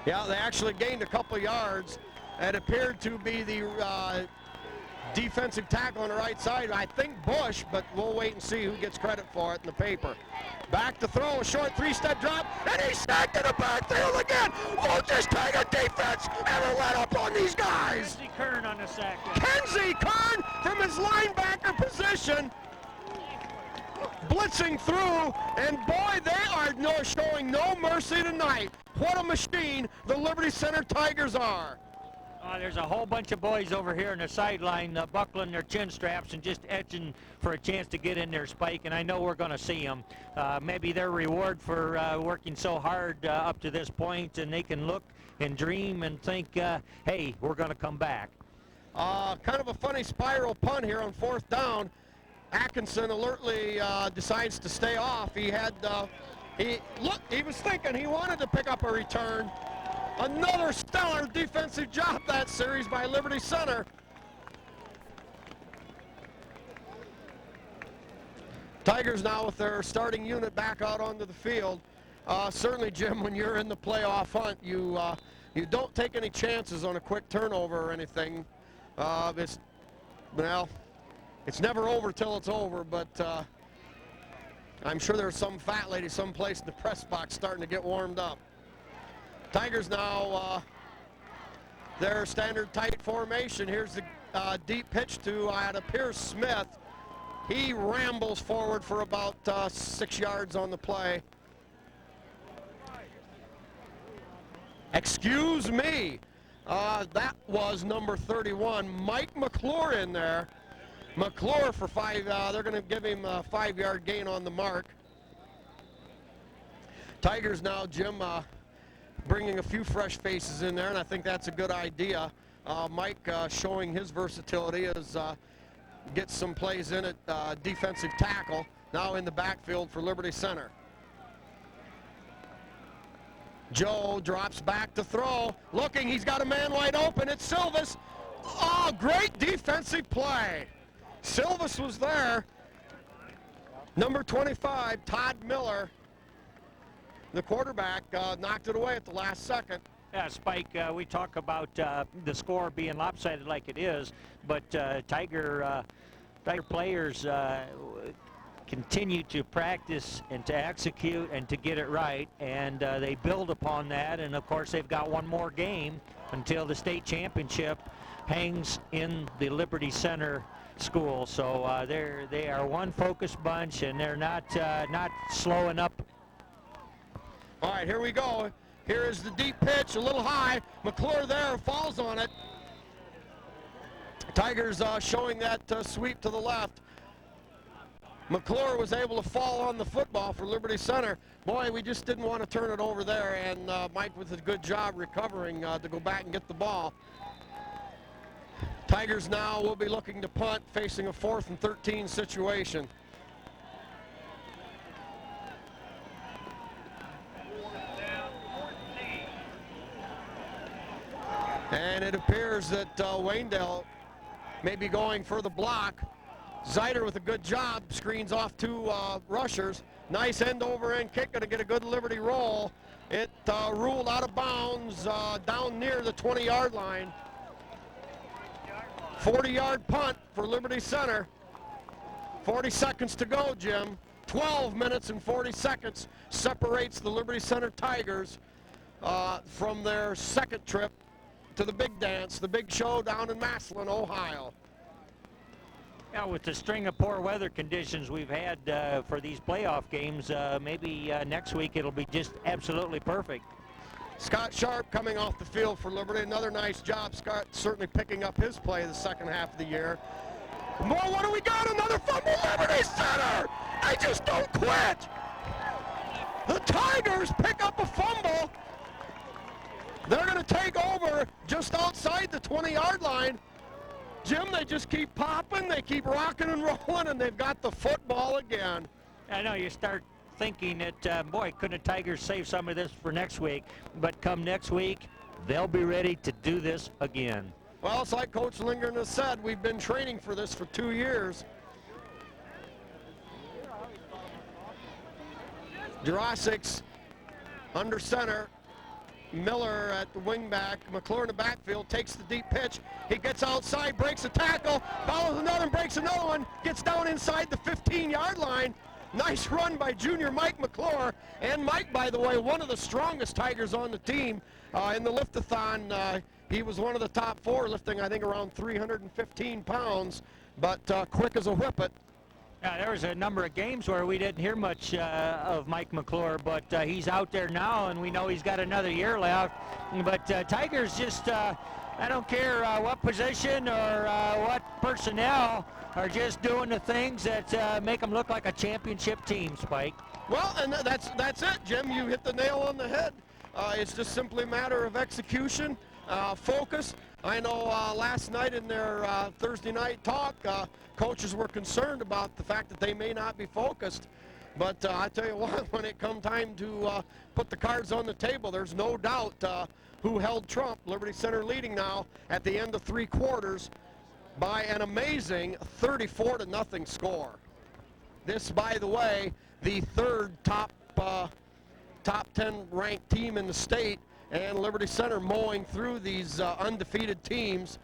Yeah, they actually gained a couple yards. It appeared to be the defensive tackle on the right side. I think Bush, but we'll wait and see who gets credit for it in the paper. Back to throw, a short three-step drop, and he's sacked in the backfield again. We'll just take a defense and let up on these guys. Kenzie Kern on the sack. Kenzie Kern from his linebacker position, blitzing through, and boy, they are showing no mercy tonight. What a machine the Liberty Center Tigers are. There's a whole bunch of boys over here on the sideline buckling their chin straps and just etching for a chance to get in there, Spike, and I know we're going to see them. Maybe their reward for working so hard up to this point, and they can look and dream and think, hey, we're going to come back. Kind of a funny spiral punt here on 4th down. Atkinson alertly decides to stay off. He was thinking he wanted to pick up a return. Another stellar defensive job that series by Liberty Center. Tigers now with their starting unit back out onto the field. Certainly, Jim, when you're in the playoff hunt, you don't take any chances on a quick turnover or anything. It's never over till it's over, but I'm sure there's some fat lady someplace in the press box starting to get warmed up. Tigers now, their standard tight formation. Here's the deep pitch to Pierce Smith. He rambles forward for about 6 yards on the play. Excuse me. That was number 31, Mike McClure in there. McClure for 5, they're going to give him a 5-yard gain on the mark. Tigers now, Jim, bringing a few fresh faces in there, and I think that's a good idea. Mike showing his versatility as gets some plays in at defensive tackle, now in the backfield for Liberty Center. Joe drops back to throw, looking, he's got a man wide open, it's Silvas. Oh, great defensive play. Silvas was there. Number 25, Todd Miller, the quarterback, knocked it away at the last second. Yeah, Spike, we talk about the score being lopsided like it is, but Tiger players continue to practice and to execute and to get it right, and they build upon that, and of course they've got one more game until the state championship hangs in the Liberty Center school. So they are one focused bunch, and they're not slowing up. All right, here we go. Here is the deep pitch, a little high. McClure there falls on it. Tigers showing that sweep to the left. McClure was able to fall on the football for Liberty Center. Boy, we just didn't want to turn it over there, and Mike with a good job recovering to go back and get the ball. Tigers now will be looking to punt, facing a 4th and 13 situation. And it appears that Waynedale may be going for the block. Zeider with a good job, screens off 2 rushers. Nice end-over-end kick, going to get a good Liberty roll. It ruled out of bounds down near the 20-yard line. 40-yard punt for Liberty Center. 40 seconds to go, Jim. 12 minutes and 40 seconds separates the Liberty Center Tigers from their second trip to the big dance, the big show down in Massillon, Ohio. Yeah, with the string of poor weather conditions we've had for these playoff games, maybe next week it'll be just absolutely perfect. Scott Sharp coming off the field for Liberty. Another nice job. Scott certainly picking up his play the second half of the year. More, what do we got? Another fumble, Liberty Center! They just don't quit! The Tigers pick up a fumble. They're going to take over just outside the 20-yard line. Jim, they just keep popping, they keep rocking and rolling, and they've got the football again. I know you start thinking that, boy, couldn't the Tigers save some of this for next week? But come next week, they'll be ready to do this again. Well, it's like Coach Lindgren has said, we've been training for this for 2 years. Jurasic's under center. Miller at the wingback. McClure in the backfield takes the deep pitch. He gets outside, breaks a tackle, follows another and breaks another one, gets down inside the 15-yard line. Nice run by junior Mike McClure. And Mike, by the way, one of the strongest Tigers on the team in the lift-a-thon. He was one of the top 4, lifting, I think, around 315 pounds, but quick as a whippet. There was a number of games where we didn't hear much of Mike McClure, but he's out there now, and we know he's got another year left. But Tigers just, I don't care what position or what personnel, are just doing the things that make them look like a championship team, Spike. Well, and that's it, Jim. You hit the nail on the head. It's just simply a matter of execution, focus. I know last night in their Thursday night talk, coaches were concerned about the fact that they may not be focused. But I tell you what, when it come time to put the cards on the table, there's no doubt who held trump. Liberty Center leading now at the end of 3 quarters by an amazing 34-0 score. This, by the way, the 3rd top 10 ranked team in the state, and Liberty Center mowing through these undefeated teams.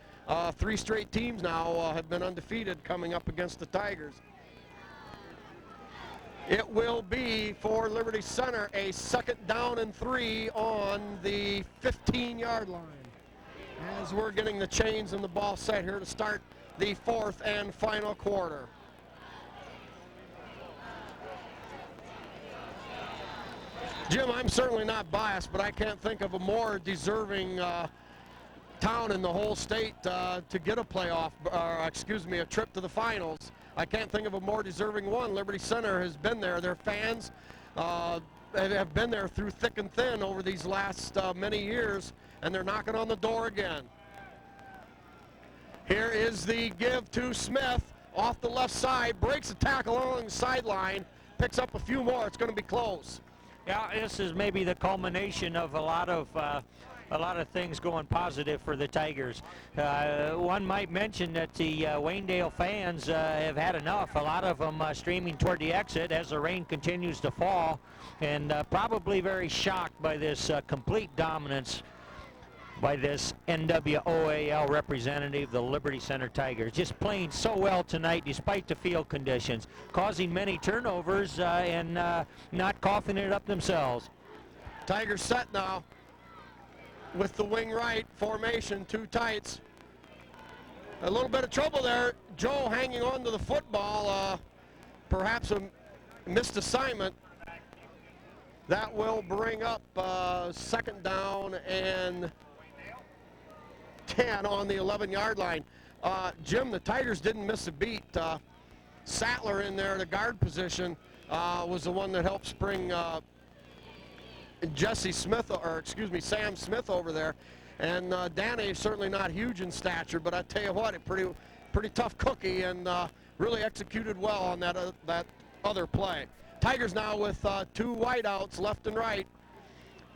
3 straight teams now have been undefeated coming up against the Tigers. It will be for Liberty Center a 2nd down and 3 on the 15-yard line, as we're getting the chains and the ball set here to start the 4th and final quarter. Jim, I'm certainly not biased, but I can't think of a more deserving town in the whole state to get a playoff, a trip to the finals. I can't think of a more deserving one. Liberty Center has been there. Their fans have been there through thick and thin over these last many years, and they're knocking on the door again. Here is the give to Smith off the left side, breaks a tackle along the sideline, picks up a few more. It's going to be close. Yeah, this is maybe the culmination of a lot of things going positive for the Tigers. One might mention that the Waynedale fans have had enough. A lot of them streaming toward the exit as the rain continues to fall, and probably very shocked by this complete dominance by this NWOAL representative, the Liberty Center Tigers. Just playing so well tonight despite the field conditions, causing many turnovers and not coughing it up themselves. Tigers set now with the wing right formation, 2 tights. A little bit of trouble there. Joe hanging on to the football, perhaps a missed assignment. That will bring up 2nd down and 10 on the 11-yard line. Jim, the Tigers didn't miss a beat. Sattler in there, the guard position, was the one that helped spring Sam Smith over there. And Danny is certainly not huge in stature, but I tell you what, a pretty tough cookie, and really executed well on that other play. Tigers now with 2 wideouts left and right.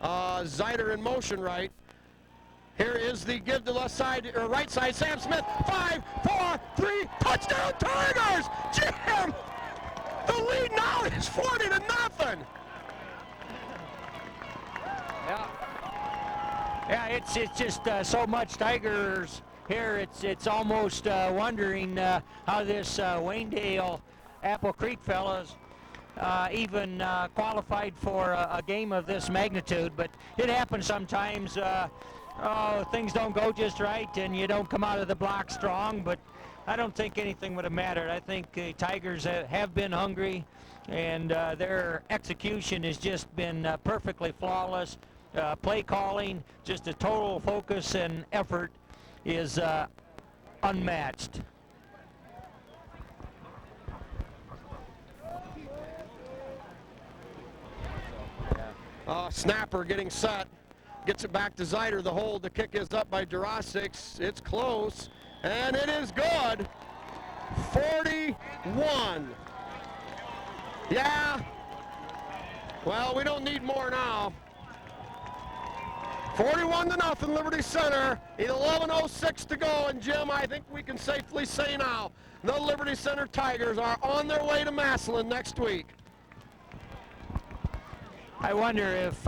Zeider in motion right. Here is the give to left side, or right side, Sam Smith, 5, 4, 3, touchdown Tigers! Jim! The lead now is 40-0. Yeah, it's just so much Tigers here. It's almost wondering how this Waynedale Apple Creek fellas even qualified for a game of this magnitude, but it happens sometimes. Things don't go just right and you don't come out of the block strong, but I don't think anything would have mattered. I think Tigers have been hungry, and their execution has just been perfectly flawless. Play calling, just a total focus and effort is unmatched. Snapper getting set. Gets it back to Zeider. The hold. The kick is up by Jurasic. It's close. And it is good. 41. Yeah. Well, we don't need more now. 41-0 Liberty Center. 11:06 to go. And Jim, I think we can safely say now, the Liberty Center Tigers are on their way to Massillon next week. I wonder if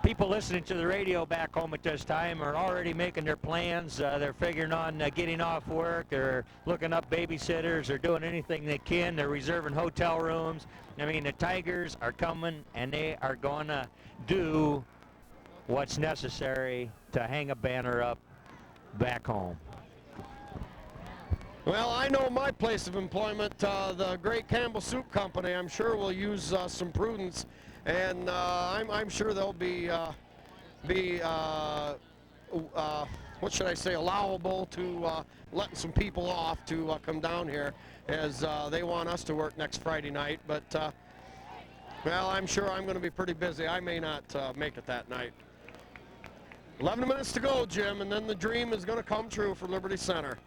people listening to the radio back home at this time are already making their plans. They're figuring on getting off work. They're looking up babysitters. They're doing anything they can. They're reserving hotel rooms. I mean, the Tigers are coming, and they are going to do what's necessary to hang a banner up back home. Well, I know my place of employment, the Great Campbell Soup Company, I'm sure will use some prudence, and I'm sure they'll be what should I say, allowable to letting some people off to come down here, as they want us to work next Friday night. But well, I'm sure I'm going to be pretty busy. I may not make it that night. 11 minutes to go, Jim, and then the dream is going to come true for Liberty Center.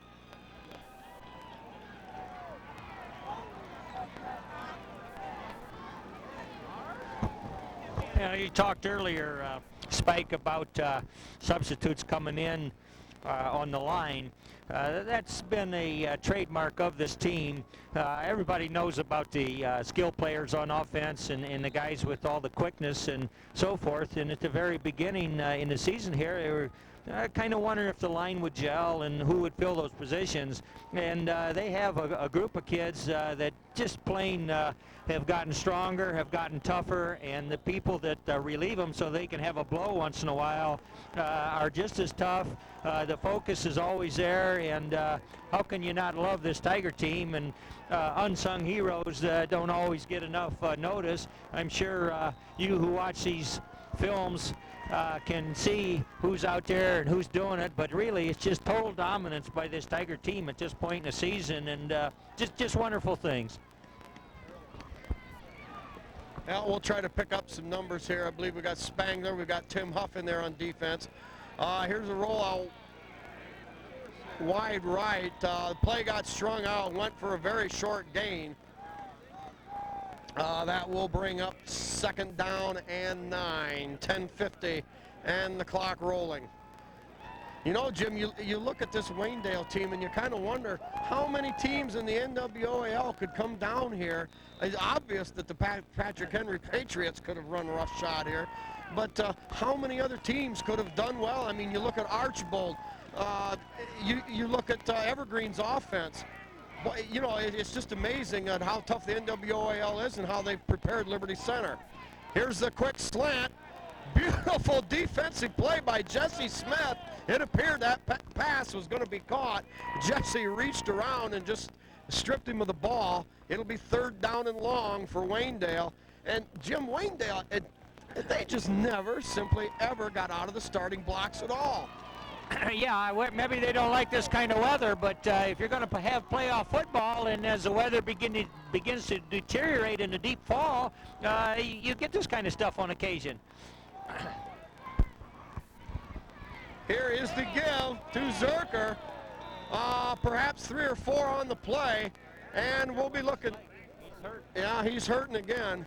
You talked earlier, Spike, about substitutes coming in on the line. That's been a trademark of this team. Everybody knows about the skill players on offense and the guys with all the quickness and so forth. And at the very beginning in the season here, they were kind of wondering if the line would gel and who would fill those positions. And they have a group of kids that just plain have gotten stronger, have gotten tougher, and the people that relieve them so they can have a blow once in a while are just as tough. The focus is always there, and how can you not love this Tiger team? And unsung heroes don't always get enough notice. I'm sure you who watch these films can see who's out there and who's doing it, but really it's just total dominance by this Tiger team at this point in the season, and just wonderful things. Well, we'll try to pick up some numbers here. I believe we got Spangler, we got Tim Huff in there on defense. Here's a rollout wide right. The play got strung out, went for a very short gain. That will bring up second down and 9, 10:50, and the clock rolling. You know, Jim, you look at this Waynedale team and you kind of wonder how many teams in the NWOAL could come down here. It's obvious that the Patrick Henry Patriots could have run roughshod here, but how many other teams could have done well? I mean, you look at Archbold, you look at Evergreen's offense. You know, it's just amazing at how tough the NWOAL is and how they've prepared Liberty Center. Here's the quick slant. Beautiful defensive play by Jesse Smith. It appeared that pass was going to be caught. Jesse reached around and just stripped him of the ball. It'll be third down and long for Waynedale. And Jim, Waynedale, they just never, simply ever got out of the starting blocks at all. Yeah, maybe they don't like this kind of weather, but if you're going to have playoff football, and as the weather begins to deteriorate in the deep fall, you get this kind of stuff on occasion. Here is the give to Zerker. Perhaps 3 or 4 on the play, and we'll be looking. He's hurt. Yeah, he's hurting again.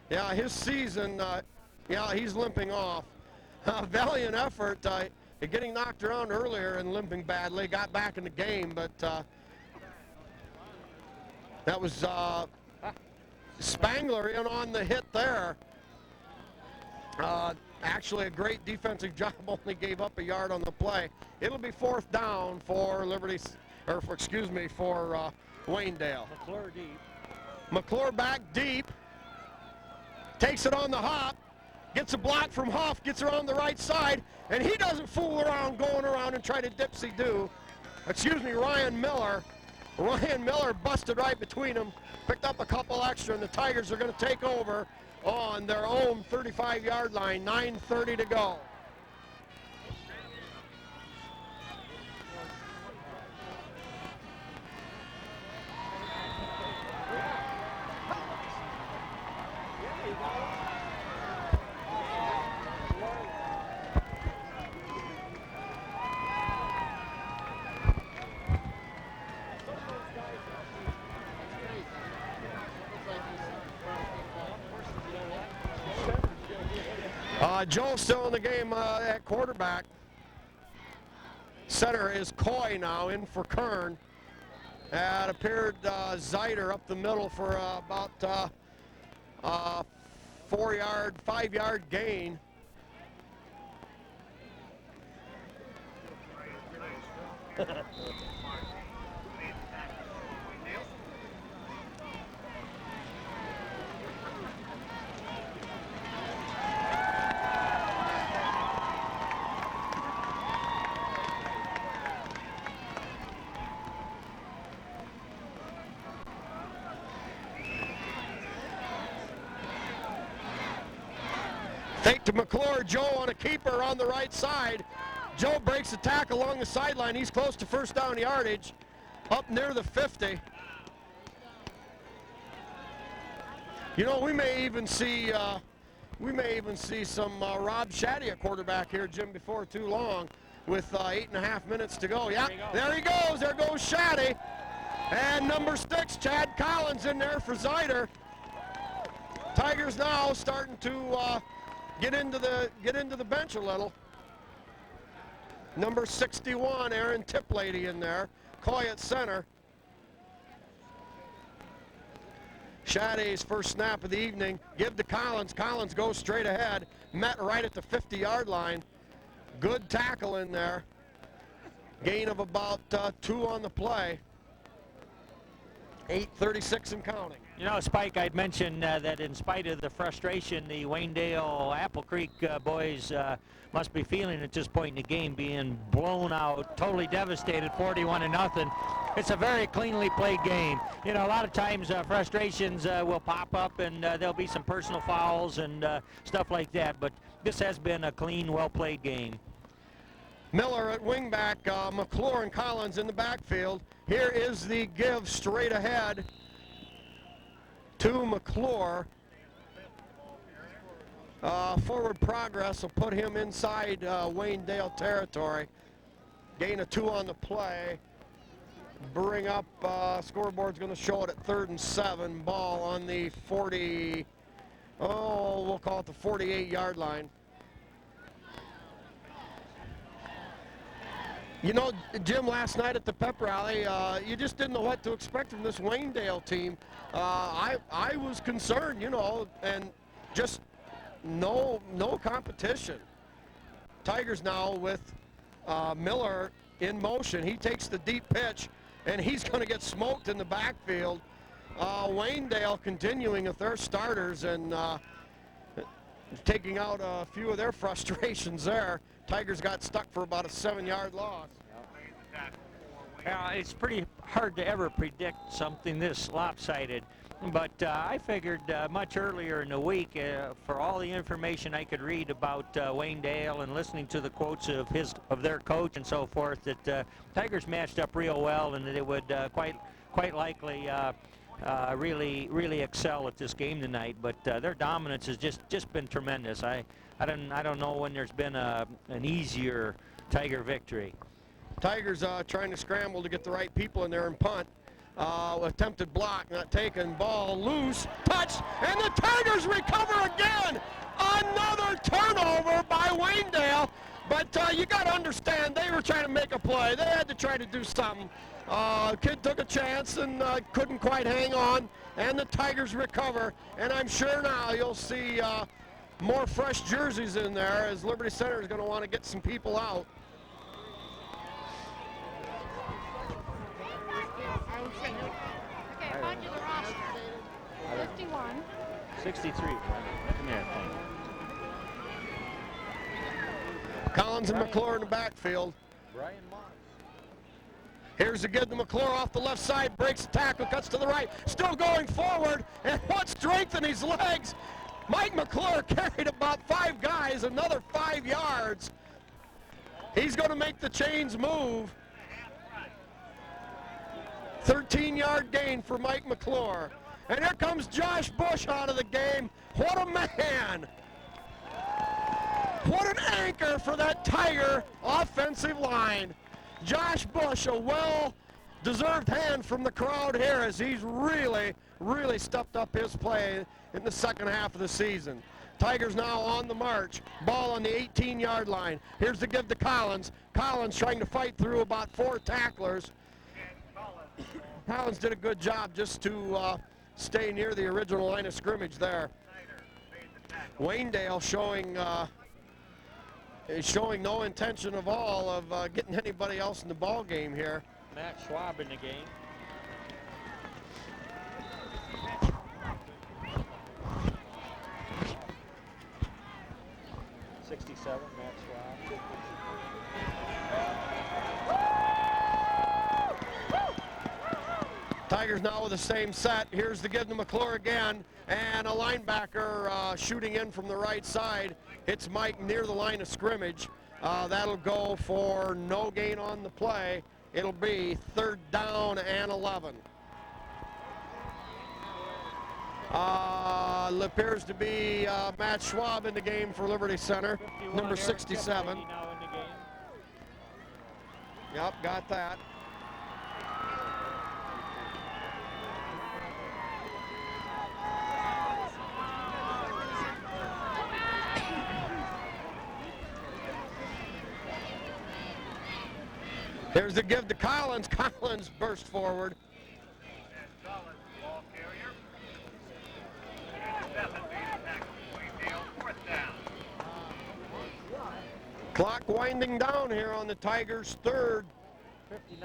Yeah, his season, yeah, he's limping off. Valiant effort. Getting knocked around earlier and limping badly, got back in the game, but that was Spangler in on the hit there. Actually, a great defensive job, only gave up a yard on the play. It'll be fourth down for Waynedale. McClure deep. McClure back deep. Takes it on the hop. Gets a block from Huff. Gets her on the right side. And he doesn't fool around going around and try to dipsy-do. Excuse me, Ryan Miller. Ryan Miller busted right between them. Picked up a couple extra, and the Tigers are going to take over on their own 35-yard line. 9:30 to go. Joe's still in the game at quarterback. Center is Coy now in for Kern. It appeared Zeiter up the middle for about 5-yard gain. Fake to McClure. Joe on a keeper on the right side. Joe breaks the tackle along the sideline. He's close to first down yardage, up near the 50. You know, we may even see some Rob Shaddy at quarterback here, Jim, before too long, with 8.5 minutes to go. Yeah, there he goes. There goes Shaddy, and number 6, Chad Collins, in there for Zeiter. Tigers now starting to get into the bench a little. Number 61, Aaron Tiplady, in there. Coy at center. Shaddy's first snap of the evening. Give to Collins. Collins goes straight ahead. Met right at the 50-yard line. Good tackle in there. Gain of about 2 on the play. 8:36 and counting. You know, Spike, I'd mentioned that in spite of the frustration, the Waynedale Apple Creek boys must be feeling at this point in the game, being blown out, totally devastated, 41-0. It's a very cleanly played game. You know, a lot of times frustrations will pop up, and there'll be some personal fouls and stuff like that, but this has been a clean, well-played game. Miller at wingback, McClure and Collins in the backfield. Here is the give straight ahead to McClure. Forward progress will put him inside Waynedale territory. Gain of 2 on the play. Bring up, scoreboard's going to show it at 3rd and 7. Ball on the 40, we'll call it the 48-yard line. You know, Jim, last night at the pep rally, you just didn't know what to expect from this Waynedale team. I was concerned, you know, and just no competition. Tigers now with Miller in motion. He takes the deep pitch, and he's going to get smoked in the backfield. Waynedale continuing with their starters and taking out a few of their frustrations there. Tigers got stuck for about a 7-yard loss. It's pretty hard to ever predict something this lopsided, but I figured much earlier in the week, for all the information I could read about Waynedale and listening to the quotes of their coach and so forth, that Tigers matched up real well, and that it would quite likely really excel at this game tonight. But their dominance has just been tremendous. I don't know when there's been an easier Tiger victory. Tigers trying to scramble to get the right people in there and punt. Attempted block, not taken. Ball loose, touch, and the Tigers recover again. Another turnover by Waynedale. But you got to understand, they were trying to make a play. They had to try to do something. Kid took a chance and couldn't quite hang on, and the Tigers recover. And I'm sure now you'll see more fresh jerseys in there, as Liberty Center is going to want to get some people out. 61. 63. Come here. Collins and McClure in the backfield. Brian Moss. Here's the give to McClure off the left side, breaks the tackle, cuts to the right, still going forward, and what strength in his legs. Mike McClure carried about 5 guys, another 5 yards. He's going to make the chains move. 13-yard gain for Mike McClure. And here comes Josh Bush out of the game. What a man. What an anchor for that Tiger offensive line. Josh Bush, a well-deserved hand from the crowd here as he's really stepped up his play in the second half of the season. Tigers now on the march. Ball on the 18-yard line. Here's the give to Collins. Collins trying to fight through about 4 tacklers. Collins did a good job just to stay near the original line of scrimmage there. Waynedale showing no intention of all of getting anybody else in the ball game here. Matt Schwab in the game. '67, Matt Schwab. Tigers now with the same set. Here's the give to McClure again, and a linebacker shooting in from the right side. Hits Mike near the line of scrimmage. That'll go for no gain on the play. It'll be 3rd down and 11. Appears to be Matt Schwab in the game for Liberty Center, number 67. Yep, got that. Here's the give to Collins. Collins burst forward. Solid ball carrier. And 7 made tackle Waynedale. 4th down. Clock winding down here on the Tigers' 3rd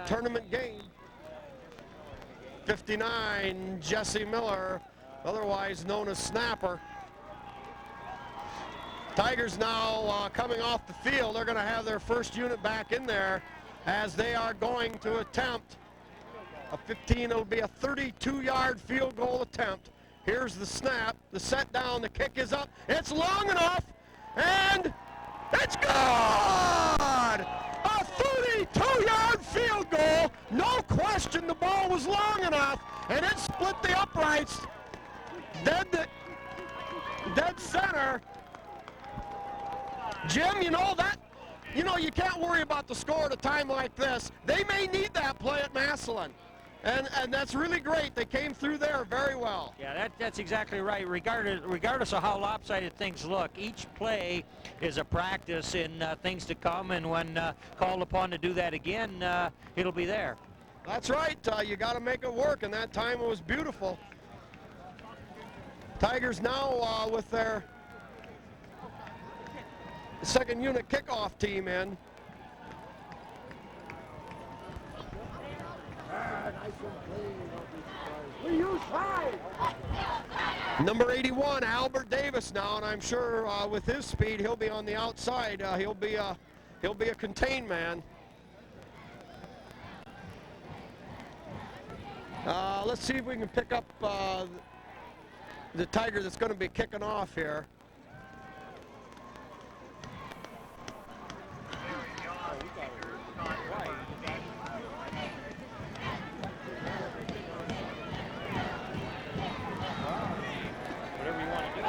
tournament game. 59, Jesse Miller, otherwise known as Snapper. Tigers now coming off the field. They're going to have their first unit back in there as they are going to attempt a 15. It'll be a 32-yard field goal attempt. Here's the snap, the set down, the kick is up. It's long enough, and it's good! A 32-yard field goal. No question the ball was long enough, and it split the uprights. Dead center. Jim, you can't worry about the score at a time like this. They may need that play at Massillon. And that's really great. They came through there very well. Yeah, that's exactly right. Regardless of how lopsided things look, each play is a practice in things to come, and when called upon to do that again, it'll be there. That's right. You got to make it work, and that time it was beautiful. Tigers now with their second unit kickoff team in. Number 81, Albert Davis now, and I'm sure with his speed, he'll be on the outside. He'll be a contained man. Let's see if we can pick up the Tiger that's going to be kicking off here. Whatever you want to do.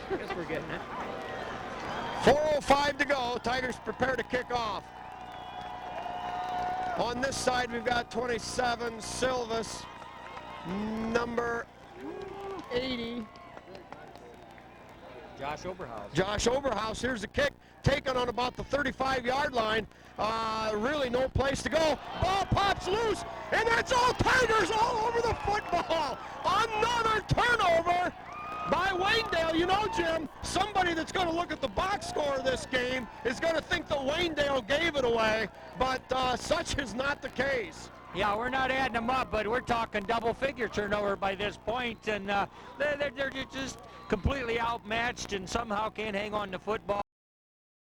I guess we're getting it. 4:05 to go. Tigers prepare to kick off. On this side, we've got 27, Silvis, number 80. Josh Oberhaus. Josh Oberhaus, here's the kick, taken on about the 35-yard line. Really no place to go. Ball pops loose, and that's all Tigers all over the football. Another turnover by Waynedale. You know, Jim, somebody that's going to look at the box score of this game is going to think that Waynedale gave it away, but such is not the case. Yeah, we're not adding them up, but we're talking double-figure turnover by this point, and they're just completely outmatched and somehow can't hang on to football.